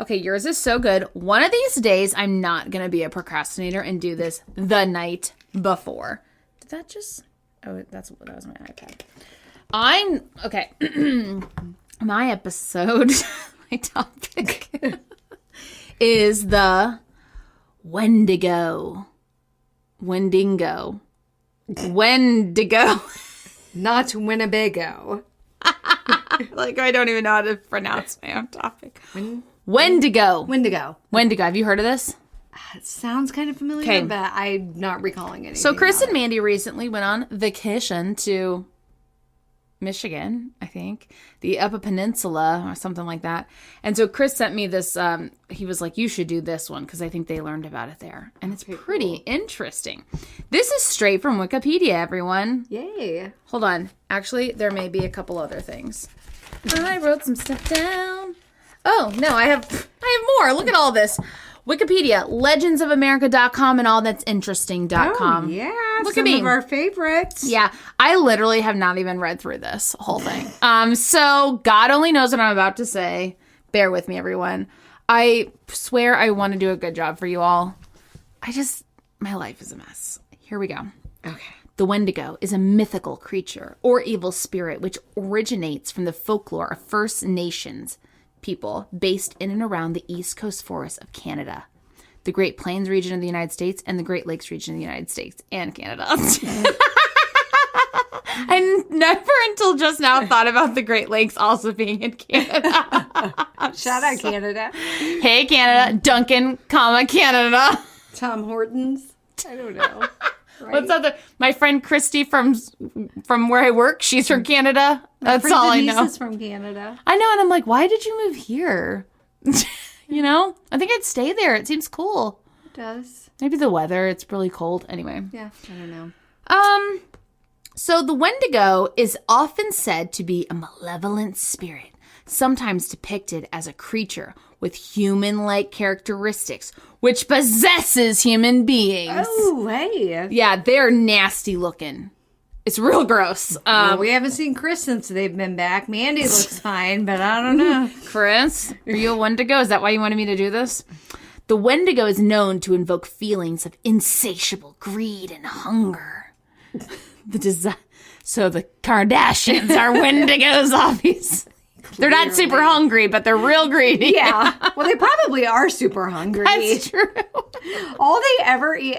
Okay, yours is so good. One of these days, I'm not gonna be a procrastinator and do this the night before. Did that just? Oh, that was my iPad. I'm okay. My episode, my topic is the Wendigo. Wendigo. Not Winnebago. Like, I don't even know how to pronounce my own topic. Wendigo. Wendigo. Wendigo. Have you heard of this? It sounds kind of familiar, Okay. but I'm not recalling anything. So Chris about and Mandy recently went on vacation to Michigan, I think, the Upper Peninsula or something like that. And so Chris sent me this. He was like, "You should do this one because I think they learned about it there, and it's pretty interesting." This is straight from Wikipedia, everyone. it. Yay. Hold on. Actually, there may be a couple other things. I wrote some stuff down. Oh no, I have more. Look at all this. Wikipedia, legendsofamerica.com, and all that's interesting.com. Oh, yeah. Look some at me. of our favorites. Yeah, I literally have not even read through this whole thing. So God only knows what I'm about to say. Bear with me, everyone. I swear I want to do a good job for you all. My life is a mess. Here we go. Okay. The Wendigo is a mythical creature or evil spirit which originates from the folklore of First Nations people based in and around the East Coast forests of Canada, the Great Plains region of the United States, and the Great Lakes region of the United States and Canada. I never until just now thought about the Great Lakes also being in Canada. Shout out Canada. Hey, Canada. Duncan, Canada. Tom Hortons. I don't know. Right? What's other? My friend Christy from where I work, she's from Canada. That's Friend all I Denise know. is from Canada. I know, and I'm like, why did you move here? You know? I think I'd stay there. It seems cool. It does. Maybe the weather, it's really cold. Anyway. Yeah, I don't know. So the Wendigo is often said to be a malevolent spirit, sometimes depicted as a creature with human-like characteristics, which possesses human beings. Oh, hey. Yeah, they're nasty looking. It's real gross. Well, we haven't seen Chris since they've been back. Mandy looks fine, but I don't know. Chris, are you a Wendigo? Is that why you wanted me to do this? The Wendigo is known to invoke feelings of insatiable greed and hunger. So the Kardashians are Wendigos, obviously. They're not super hungry, but they're real greedy. Yeah. Well, they probably are super hungry. That's true. All they ever eat.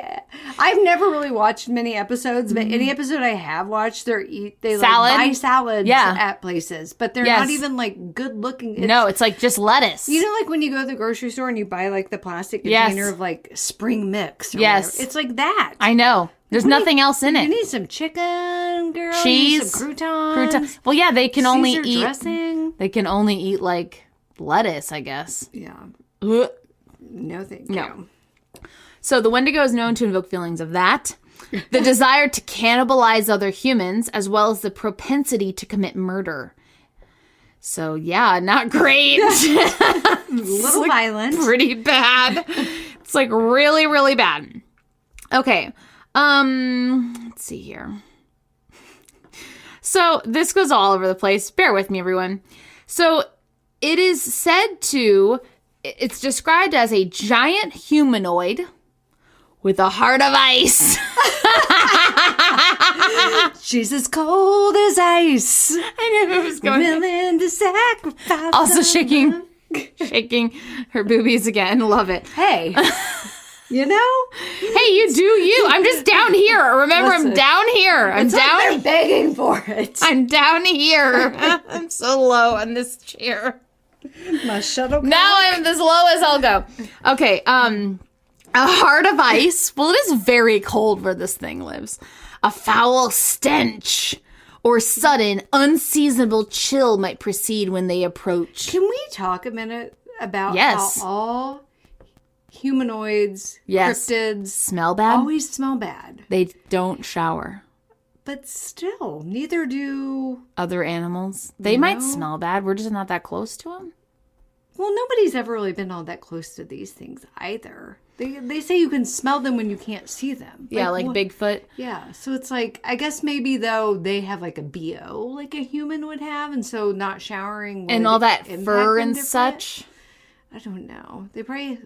I've never really watched many episodes, but any episode I have watched, they Salad? like buy salads Yeah. at places, but they're Yes. not even like good looking. No, it's like just lettuce. You know, like when you go to the grocery store and you buy like the plastic Yes. container of like spring mix. Or Yes. whatever. It's like that. I know. There's nothing else in You it. need some chicken, girl. You Cheese, need some croutons. Well, yeah, they can only Caesar eat. dressing. They can only eat like lettuce, I guess. Yeah. Ugh. No, thank No. you. So the Wendigo is known to invoke feelings of that, the desire to cannibalize other humans, as well as the propensity to commit murder. So yeah, not great. A little violent. Pretty bad. It's like really, really bad. Okay. Let's see here. So this goes all over the place. Bear with me, everyone. So it is said to, it's described as a giant humanoid with a heart of ice. She's as cold as ice. I knew it was going. Willing to sacrifice. Also shaking her boobies again. Love it. Hey, you know? Hey, you do you. I'm just down here. Remember, I'm Listen, down here. I'm It's like down. they're begging for it. I'm down here. I'm so low on this chair. My shuttle. Now I'm as low as I'll go. Okay, a heart of ice. Well, it is very cold where this thing lives. A foul stench or sudden, unseasonable chill might precede when they approach. Can we talk a minute about Yes. how all humanoids, Yes. cryptids, Smell bad? always smell bad? They don't shower. But still, neither do. Other animals, they might smell bad. We're just not that close to them. Well, nobody's ever really been all that close to these things either. They say you can smell them when you can't see them. Yeah, like what- Bigfoot. Yeah, so it's like, I guess maybe though they have like a BO like a human would have, and so not showering would And all that impact fur them and different. such. I don't know. They probably,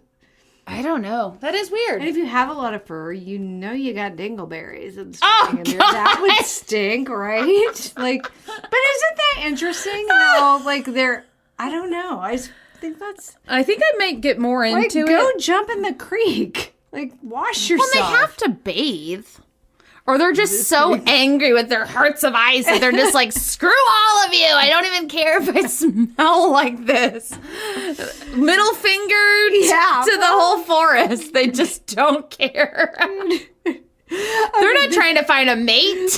I don't know. That is weird. and if you have a lot of fur, you know you got dingleberries and Oh, stuff in there. That would stink, right? Like, but isn't that interesting how like they're, I don't know. I just think that's I think I might get more like into go it. jump in the creek, like wash Well, yourself. they have to bathe. Or they're just so angry with their hearts of ice that they're just like, screw all of you. I don't even care if I smell like this. Middle finger to the whole forest. They just don't care. They're not trying to find a mate.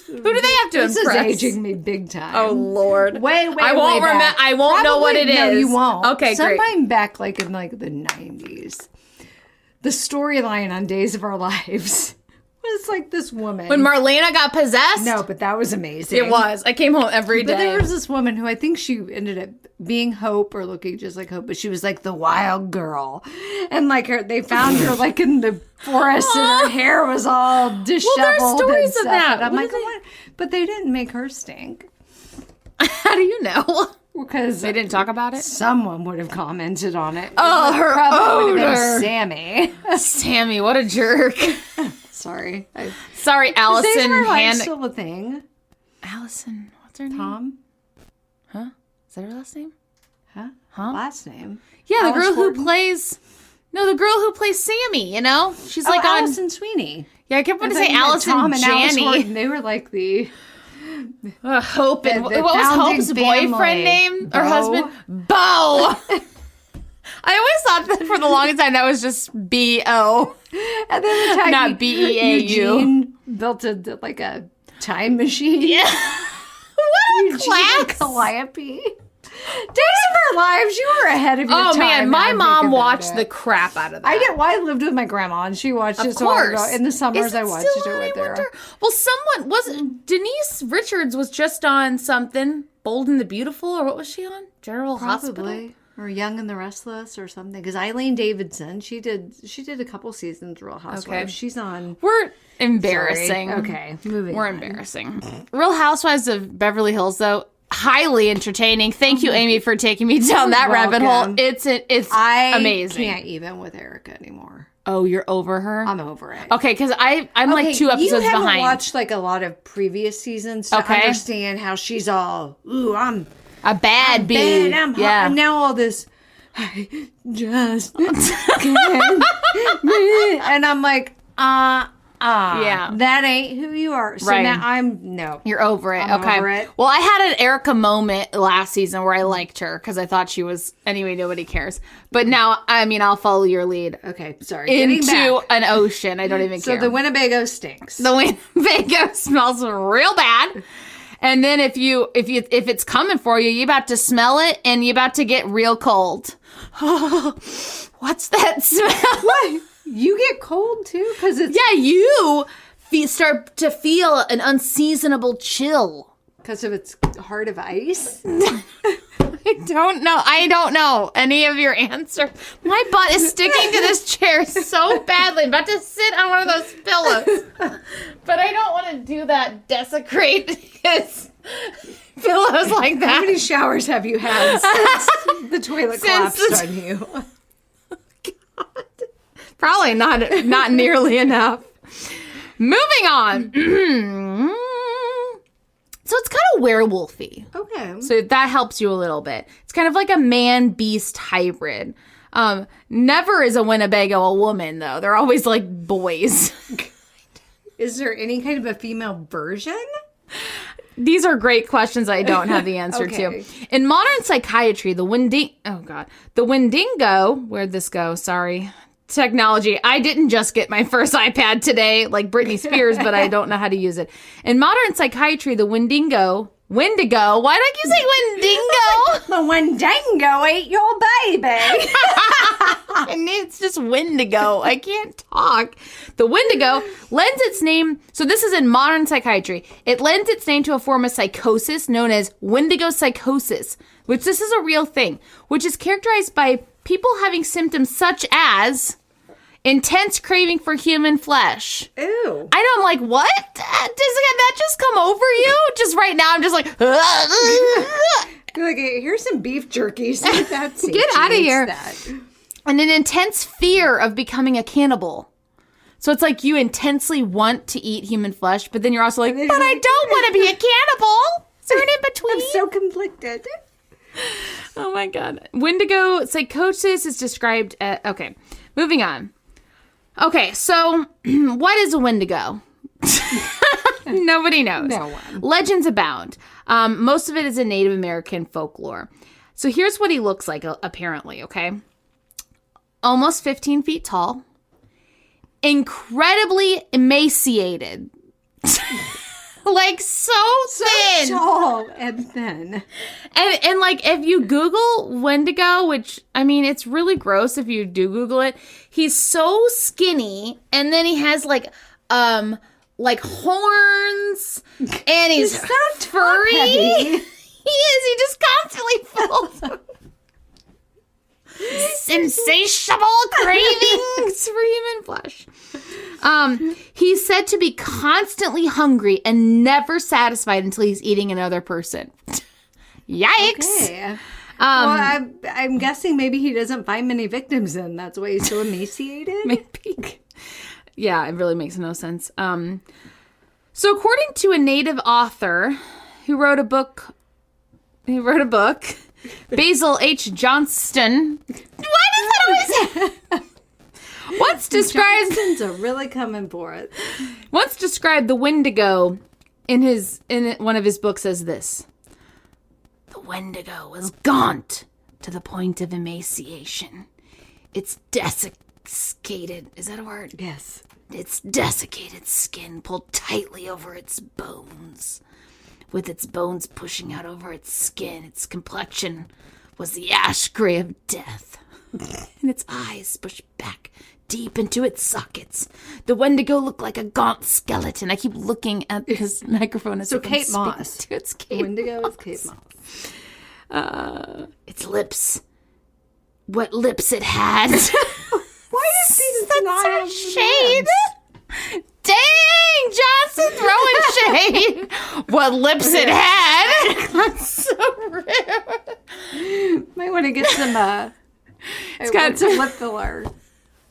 Who do they have to This impress? is aging me big time. Oh, Lord. Way I won't way back. I won't know what it No, is. you won't. Okay, great. Sometime back, like in like the 90s, the storyline on Days of Our Lives was like this woman. When Marlena got possessed? No, but that was amazing. It was. I came home every day. But there was this woman who I think she ended up being Hope or looking just like Hope, but she was like the wild girl. And like they found her like in the forest and her hair was all disheveled. Well, there's stories and of stuff. that. And I'm What like, do they- what? But they didn't make her stink. How do you know? Because They didn't talk about it? someone would have commented on it. Oh, her Probably would have odor. been Sammy. Sammy, what a jerk. Sorry. Sorry, Days of Allison. Our Lives still a thing. Allison, what's her name? Tom? Huh? Is that her last name? Huh? Huh? Last name? Yeah, the Alice girl Horton? who plays... No, the girl who plays Sammy, you know? She's like on... Allison Sweeney. Yeah, I kept wanting to I say thought you meant Allison Tom and Alice Janney. Horton. They were like the... Hope and... The what was founding Hope's family. boyfriend name? Or Bo. husband? Bo! I always thought that for the longest time that was just B-O. And then the time Not B-E-A-U. Eugene built a time machine. Yeah. What a Eugene class. Calliope. Days of Our Lives, you were ahead of your time. Oh man, my now I mom think about watched it. the crap out of that. I did. Well, I lived with my grandma, and she watched it. Of course. In the summers, Is it I watched still it on, with I her. wonder? Well, someone was Denise Richards was just on something, Bold and the Beautiful, or what was she on? General Hospital. Probably. Or Young and the Restless or something. Because Eileen Davidson, she did a couple seasons Real Housewives. Okay. She's on. We're embarrassing. Sorry. Okay, moving We're on. embarrassing. Real Housewives of Beverly Hills, though, highly entertaining. Thank you, Amy, for taking me down that rabbit hole. welcome. It's I amazing. can't even with Erica anymore. Oh, you're over her? I'm over it. Okay, because I'm like 2 episodes you haven't behind. watched like a lot of previous seasons to Okay. understand how she's all, ooh, I'm A bad bee. bad, I'm hot. Yeah. And now all this, I just can't breathe. And I'm like, Yeah. that ain't who you are. So Right. now no. You're over it. I'm okay. over it. Well, I had an Erica moment last season where I liked her because I thought she was, anyway, nobody cares. But now, I mean, I'll follow your lead Okay, sorry. Getting into back. an ocean. I don't even So care. the Winnebago stinks. The Winnebago smells real bad. And then if it's coming for you, you're about to smell it and you're about to get real cold. What's that smell? What? You get cold too? Because it's Yeah, you start to feel an unseasonable chill. because of its heart of ice. I don't know any of your answers. My butt is sticking to this chair so badly. I'm about to sit on one of those pillows. But I don't want to do that, desecrate his pillows like How that. many showers have you had since the toilet Since collapsed the- on you? Probably not nearly enough. Moving on. So it's kind of werewolfy. Okay. So that helps you a little bit. It's kind of like a man-beast hybrid. Never is a Winnebago a woman, though. They're always like boys. Is there any kind of a female version? These are great questions I don't have the answer Okay. to. In modern psychiatry, the Wendigo, where'd this go? Sorry. Technology. I didn't just get my first iPad today, like Britney Spears, but I don't know how to use it. In modern psychiatry, the Wendigo, why did I keep saying Wendigo? The Wendigo ate your baby. And it's just Wendigo. I can't talk. The Wendigo lends its name. So this is in modern psychiatry. It lends its name to a form of psychosis known as Wendigo psychosis, which this is a real thing, which is characterized by people having symptoms such as intense craving for human flesh. Ew. I know, I'm like, what? Does that just come over you? Just right now, I'm just like, You're like, hey, here's some beef jerky. See if that's Get outta here. And an intense fear of becoming a cannibal. So it's like you intensely want to eat human flesh, but then you're also like, but I don't want to be a cannibal. Is there an in between? I'm so conflicted. Oh my God. Wendigo psychosis is described at, okay, moving on. Okay, so what is a Wendigo? Nobody knows. No one. Legends abound. Most of it is in Native American folklore. So here's what he looks like, apparently, okay? Almost 15 feet tall. Incredibly emaciated. Like so thin. Tall and thin. And like if you Google Wendigo, which I mean it's really gross if you do Google it, he's so skinny and then he has like horns and he's so furry. top-heavy. He is, he just constantly falls. Insatiable cravings for human flesh. He's said to be constantly hungry and never satisfied until he's eating another person. Yikes. Okay. Well, I'm guessing maybe he doesn't find many victims in. That's why he's so emaciated. Maybe. Yeah, it really makes no sense. So according to a native author who wrote a book, Basil H. Johnston. Why does that always Once described Johnston's are really coming for it. Once described the Wendigo in one of his books as this. The Wendigo was gaunt to the point of emaciation. Its desiccated, is that a word? Yes. Its desiccated skin pulled tightly over its bones, with its bones pushing out over its skin. Its complexion was the ash gray of death, and its eyes pushed back deep into its sockets. The Wendigo looked like a gaunt skeleton. I keep looking at this microphone as So if I'm Kate speaking Moss. to It's Kate Wendigo Moss. is Kate Moss. Its lips. What lips it had. Why does these not have shade? Dang, Johnson throwing shade. What lips it had. That's so rude. Might want to get some, it's got some lip filler.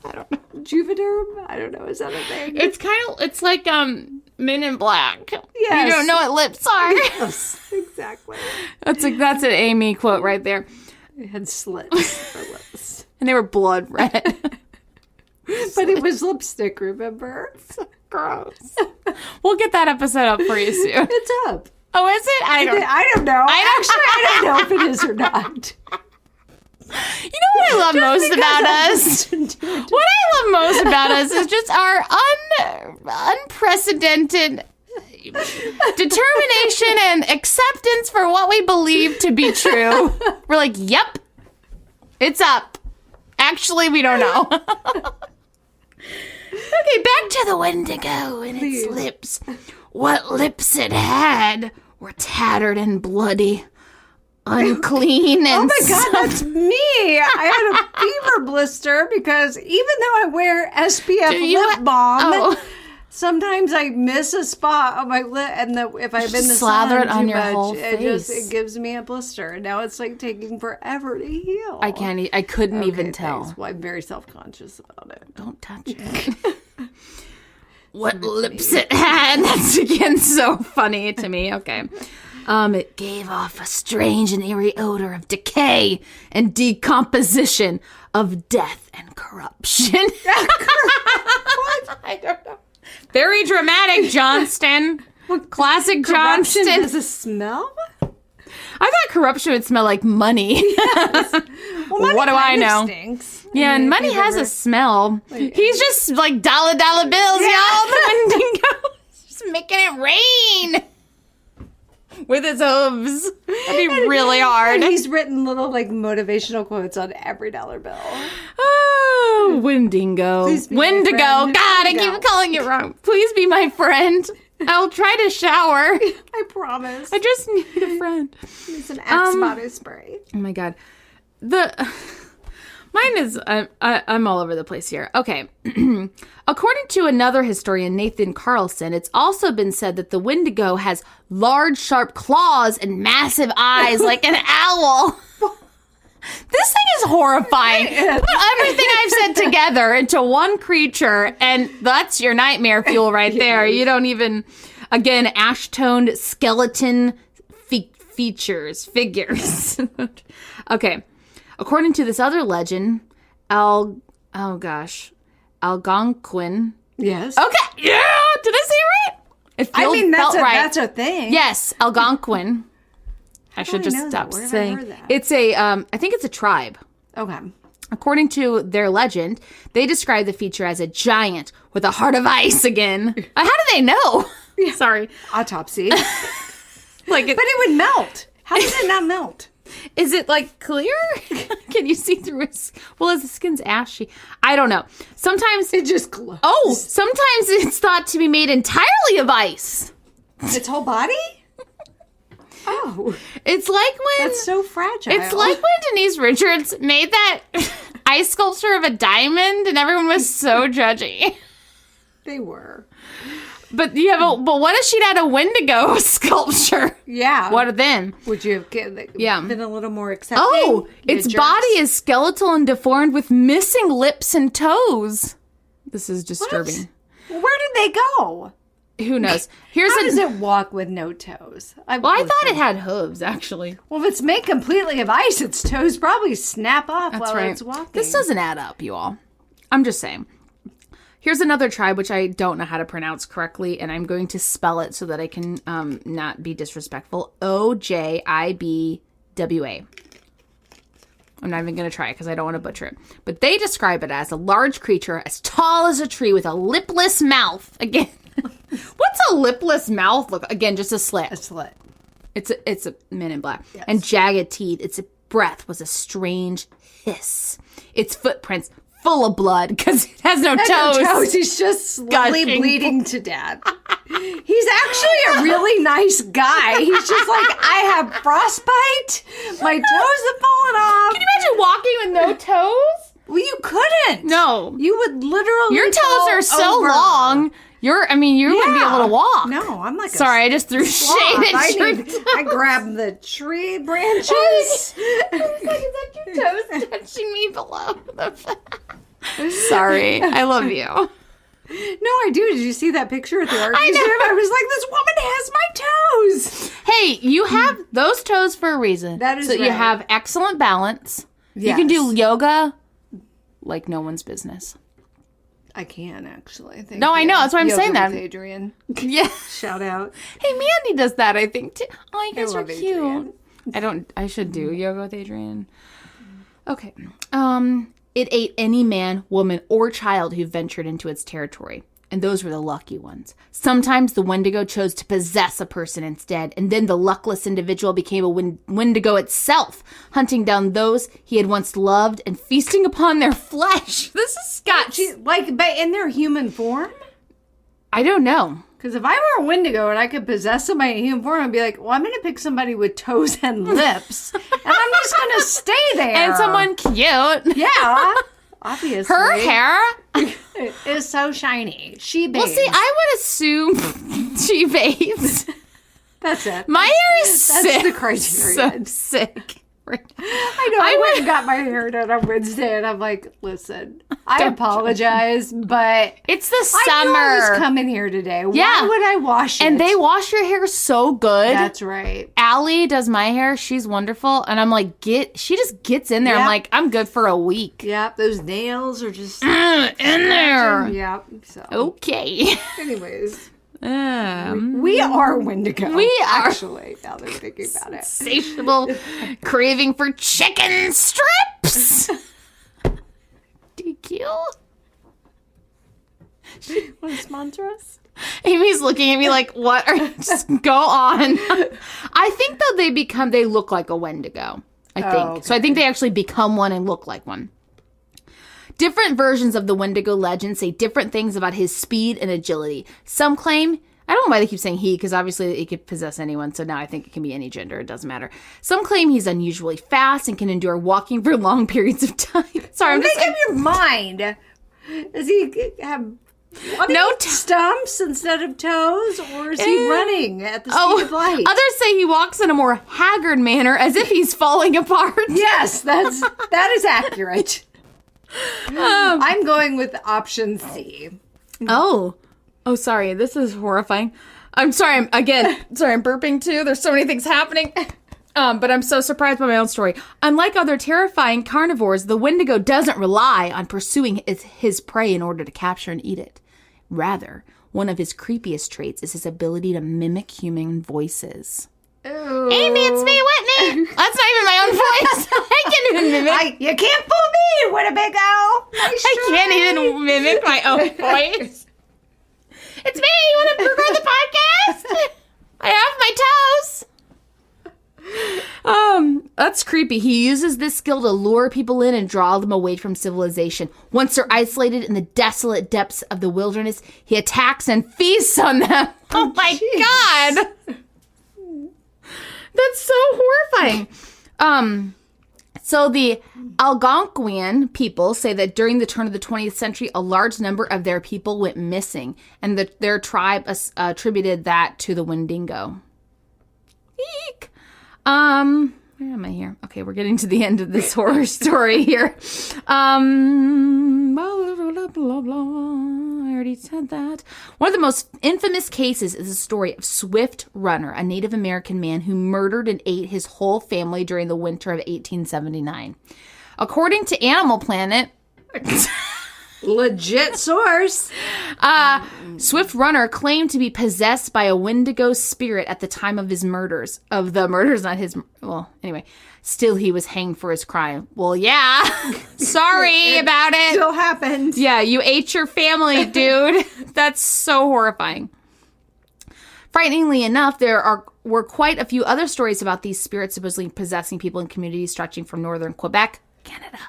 I don't know. Juvederm? I don't know. Is that a thing? It's like Men in Black. Yes. You don't know what lips are. Yes, exactly. That's an Amy quote right there. It had slits for lips. And they were blood red. But it was lipstick, remember? Gross. We'll get that episode up for you soon. It's up. Oh, is it? I don't know. I don't know if it is or not. You know what I love most about us? What I love most about us is just our unprecedented determination and acceptance for what we believe to be true. We're like, yep, it's up. Actually, we don't know. Okay, back to the Wendigo and its lips. What lips it had were tattered and bloody, unclean, and Oh my God, that's me. I had a fever blister because even though I wear SPF lip balm, sometimes I miss a spot on my lip, and if I've been the slather sun it on too your much, whole it face. gives me a blister. And now it's like taking forever to heal. I couldn't even tell. Thanks. Well, I'm very self-conscious about it. Don't touch it. What lips it had. That's again so funny to me. Okay. It gave off a strange and eerie odor of decay and decomposition, of death and corruption. What? I don't know. Very dramatic, Johnston. Classic Johnston. Does it smell? I thought corruption would smell like money. Yes. Well, money what do I kind of know? Stinks. Yeah, and money has a smell. He's just like dollar bills, y'all. The Wendigo. Just making it rain. With his hooves. That'd be really hard. And he's written little like motivational quotes on every dollar bill. Oh, Wendigo. Wendigo. God, I keep calling it wrong. Please be my friend. I'll try to shower. I promise. I just need a friend. Need some Axe body spray. Oh my God. Mine is, I'm all over the place here. Okay. According to another historian, Nathan Carlson, it's also been said that the Wendigo has large, sharp claws and massive eyes like an owl. This thing is horrifying. Put everything I've said together into one creature, and that's your nightmare fuel right there. You don't even, again, ash-toned skeleton figures. Okay. According to this other legend, Algonquin. Yes. Okay. Yeah. Did I say it right? It felt right. That's a thing. Yes. Algonquin. I should just know stop that. Where have I saying. heard that? It's a, I think it's a tribe. Okay. According to their legend, they describe the feature as a giant with a heart of ice again. How do they know? Sorry. Autopsy. But it would melt. How does it not melt? Is it like clear? Can you see through his? Well, his skin's ashy. I don't know. Sometimes It just glows. Oh, sometimes it's thought to be made entirely of ice. Its whole body? Oh. It's like when That's so fragile. It's like when Denise Richards made that ice sculpture of a diamond, and everyone was so judgy. They were. But but what if she'd had a Wendigo sculpture? Yeah. What then? Would you have been a little more accepting? Oh, its body is skeletal and deformed with missing lips and toes. This is disturbing. What? Where did they go? Who knows? How does it walk with no toes? I thought it had hooves, actually. Well, if it's made completely of ice, its toes probably snap off while right. it's walking. This doesn't add up, you all. I'm just saying. Here's another tribe, which I don't know how to pronounce correctly, and I'm going to spell it so that I can not be disrespectful. Ojibwa. I'm not even going to try it because I don't want to butcher it. But they describe it as a large creature as tall as a tree with a lipless mouth. Again, what's a lipless mouth look? Again, just a slit. A slit. It's a Men in Black. Yes. And jagged teeth. Its breath was a strange hiss. Its footprints full of blood because it has no toes. He's just slowly Gushing. bleeding to death. He's actually a really nice guy. He's just like, I have frostbite. My toes have fallen off. Can you imagine walking with no toes? Well, you couldn't. No. You would literally Your toes fall are so over. long. You wouldn't be able to walk. No, I'm like Sorry, I just threw shade at your toes. I grabbed the tree branches. Is that your toes touching me below the Sorry, I love you. No, I do. Did you see that picture at the art I know. museum? I was like, this woman has my toes. Hey, you have those toes for a reason. That is so you right. have excellent balance. Yes. You can do yoga like no one's business. I can actually. Thank No, I you. know. That's why I'm Yoga saying that. with Adrian. Yeah. Shout out. Hey, Mandy does that, I think, too. Oh, you guys are love cute. Adrian. I should do yoga with Adrian. Okay. It ate any man, woman, or child who ventured into its territory. And those were the lucky ones. Sometimes the Wendigo chose to possess a person instead, and then the luckless individual became a Wendigo itself, hunting down those he had once loved and feasting upon their flesh. This is Scott. But in their human form? I don't know. Because if I were a Wendigo and I could possess somebody in human form, I'd be like, well, I'm going to pick somebody with toes and lips. And I'm just going to stay there. And someone cute. Yeah. Obviously. Her hair. is so shiny. She bathes. Well, see, I would assume she bathes. That's it. My hair is That's sick. the criteria. So sick. I know. I went and got my hair done on Wednesday, and I'm like, listen, I apologize, but It's the I knew I was summer. coming here today. Yeah. Why would I wash it? And they wash your hair so good. That's right. Allie does my hair. She's wonderful. And I'm like, she just gets in there. I'm Yep. like, I'm good for a week. Yep, those nails are just In there. Yep. So, Okay. anyways, Um, we are Wendigo. We are. Actually, now that I'm thinking about it. insatiable craving for chicken strips. DQ. Want to sponsor us? Amy's looking at me like, what are just go on. I think though they look like a Wendigo. I think. okay. So I think they actually become one and look like one. Different versions of the Wendigo legend say different things about his speed and agility. Some claim, I don't know why they keep saying he, because obviously it could possess anyone, so now I think it can be any gender, it doesn't matter. Some claim he's unusually fast and can endure walking for long periods of time. Sorry, I'm just Make up your mind. Does he have stumps instead of toes, or is he running at the speed of light? Others say he walks in a more haggard manner, as if he's falling apart. Yes, that is accurate. I'm going with option C. Oh, sorry. This is horrifying. I'm sorry. I'm burping too. There's so many things happening. But I'm so surprised by my own story. Unlike other terrifying carnivores, the Wendigo doesn't rely on pursuing his prey in order to capture and eat it. Rather, one of his creepiest traits is his ability to mimic human voices. Ooh. Amy, it's me, Whitney. That's not even my own voice. I can't even mimic. You can't fool me, Winnebago. I can't even mimic my own voice. It's me. You want to record the podcast? I have my toes. That's creepy. He uses this skill to lure people in and draw them away from civilization. Once they're isolated in the desolate depths of the wilderness, he attacks and feasts on them. Oh my God. That's so horrifying. So the Algonquian people say that during the turn of the 20th century, a large number of their people went missing, and their tribe attributed that to the Wendigo. Eek. Where am I here? Okay, we're getting to the end of this horror story here. Blah, blah, blah, blah. I already said that. One of the most infamous cases is the story of Swift Runner, a Native American man who murdered and ate his whole family during the winter of 1879. According to Animal Planet, Legit source. Swift Runner claimed to be possessed by a Wendigo spirit at the time of his murders. Of the murders, not his... Well, anyway. Still, he was hanged for his crime. Well, yeah. Sorry about it. Still happened. Yeah, you ate your family, dude. That's so horrifying. Frighteningly enough, there are were quite a few other stories about these spirits supposedly possessing people in communities stretching from northern Quebec, Canada,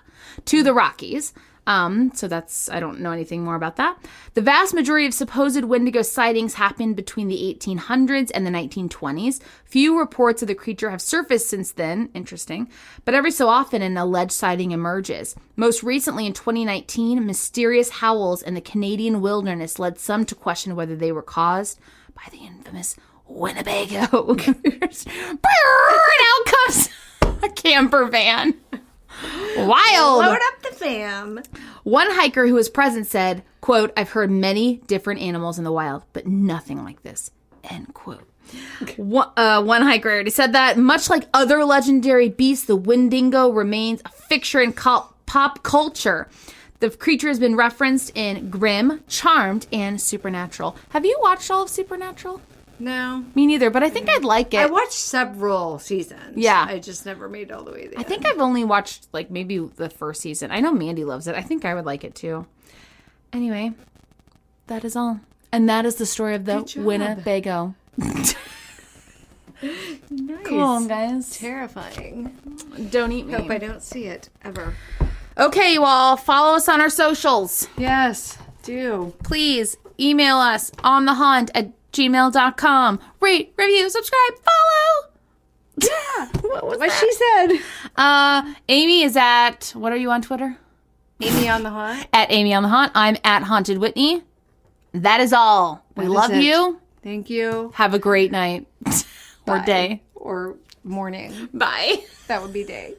to the Rockies. So I don't know anything more about that. The vast majority of supposed Wendigo sightings happened between the 1800s and the 1920s. Few reports of the creature have surfaced since then, interesting, but every so often an alleged sighting emerges. Most recently in 2019, mysterious howls in the Canadian wilderness led some to question whether they were caused by the infamous Winnebago. And out comes a camper van. Wild. Load up the fam. One hiker who was present said, quote, "I've heard many different animals in the wild, but nothing like this," end quote. One hiker already said that. Much like other legendary beasts, the Wendigo remains a fixture in pop culture. The creature has been referenced in Grimm, Charmed, and Supernatural. Have you watched all of Supernatural? No. Me neither, but I think I'd like it. I watched several seasons. Yeah. I just never made it all the way there. I think I've only watched, like, maybe the first season. I know Mandy loves it. I think I would like it, too. Anyway, that is all. And that is the story of the Winnebago. Nice. Cool, guys. Terrifying. Don't eat me. Hope I don't see it ever. Okay, you all. Follow us on our socials. Yes, do. Please email us on the hunt at gmail.com. Rate, review, subscribe, follow. Yeah. What was What that? she said. Amy is at, what are you on Twitter? Amy on the Hunt. At Amy on the Hunt. I'm at Haunted Whitney. That is all. We love you. Thank you. Have a great night. Or Bye. day. Or morning. Bye. That would be day.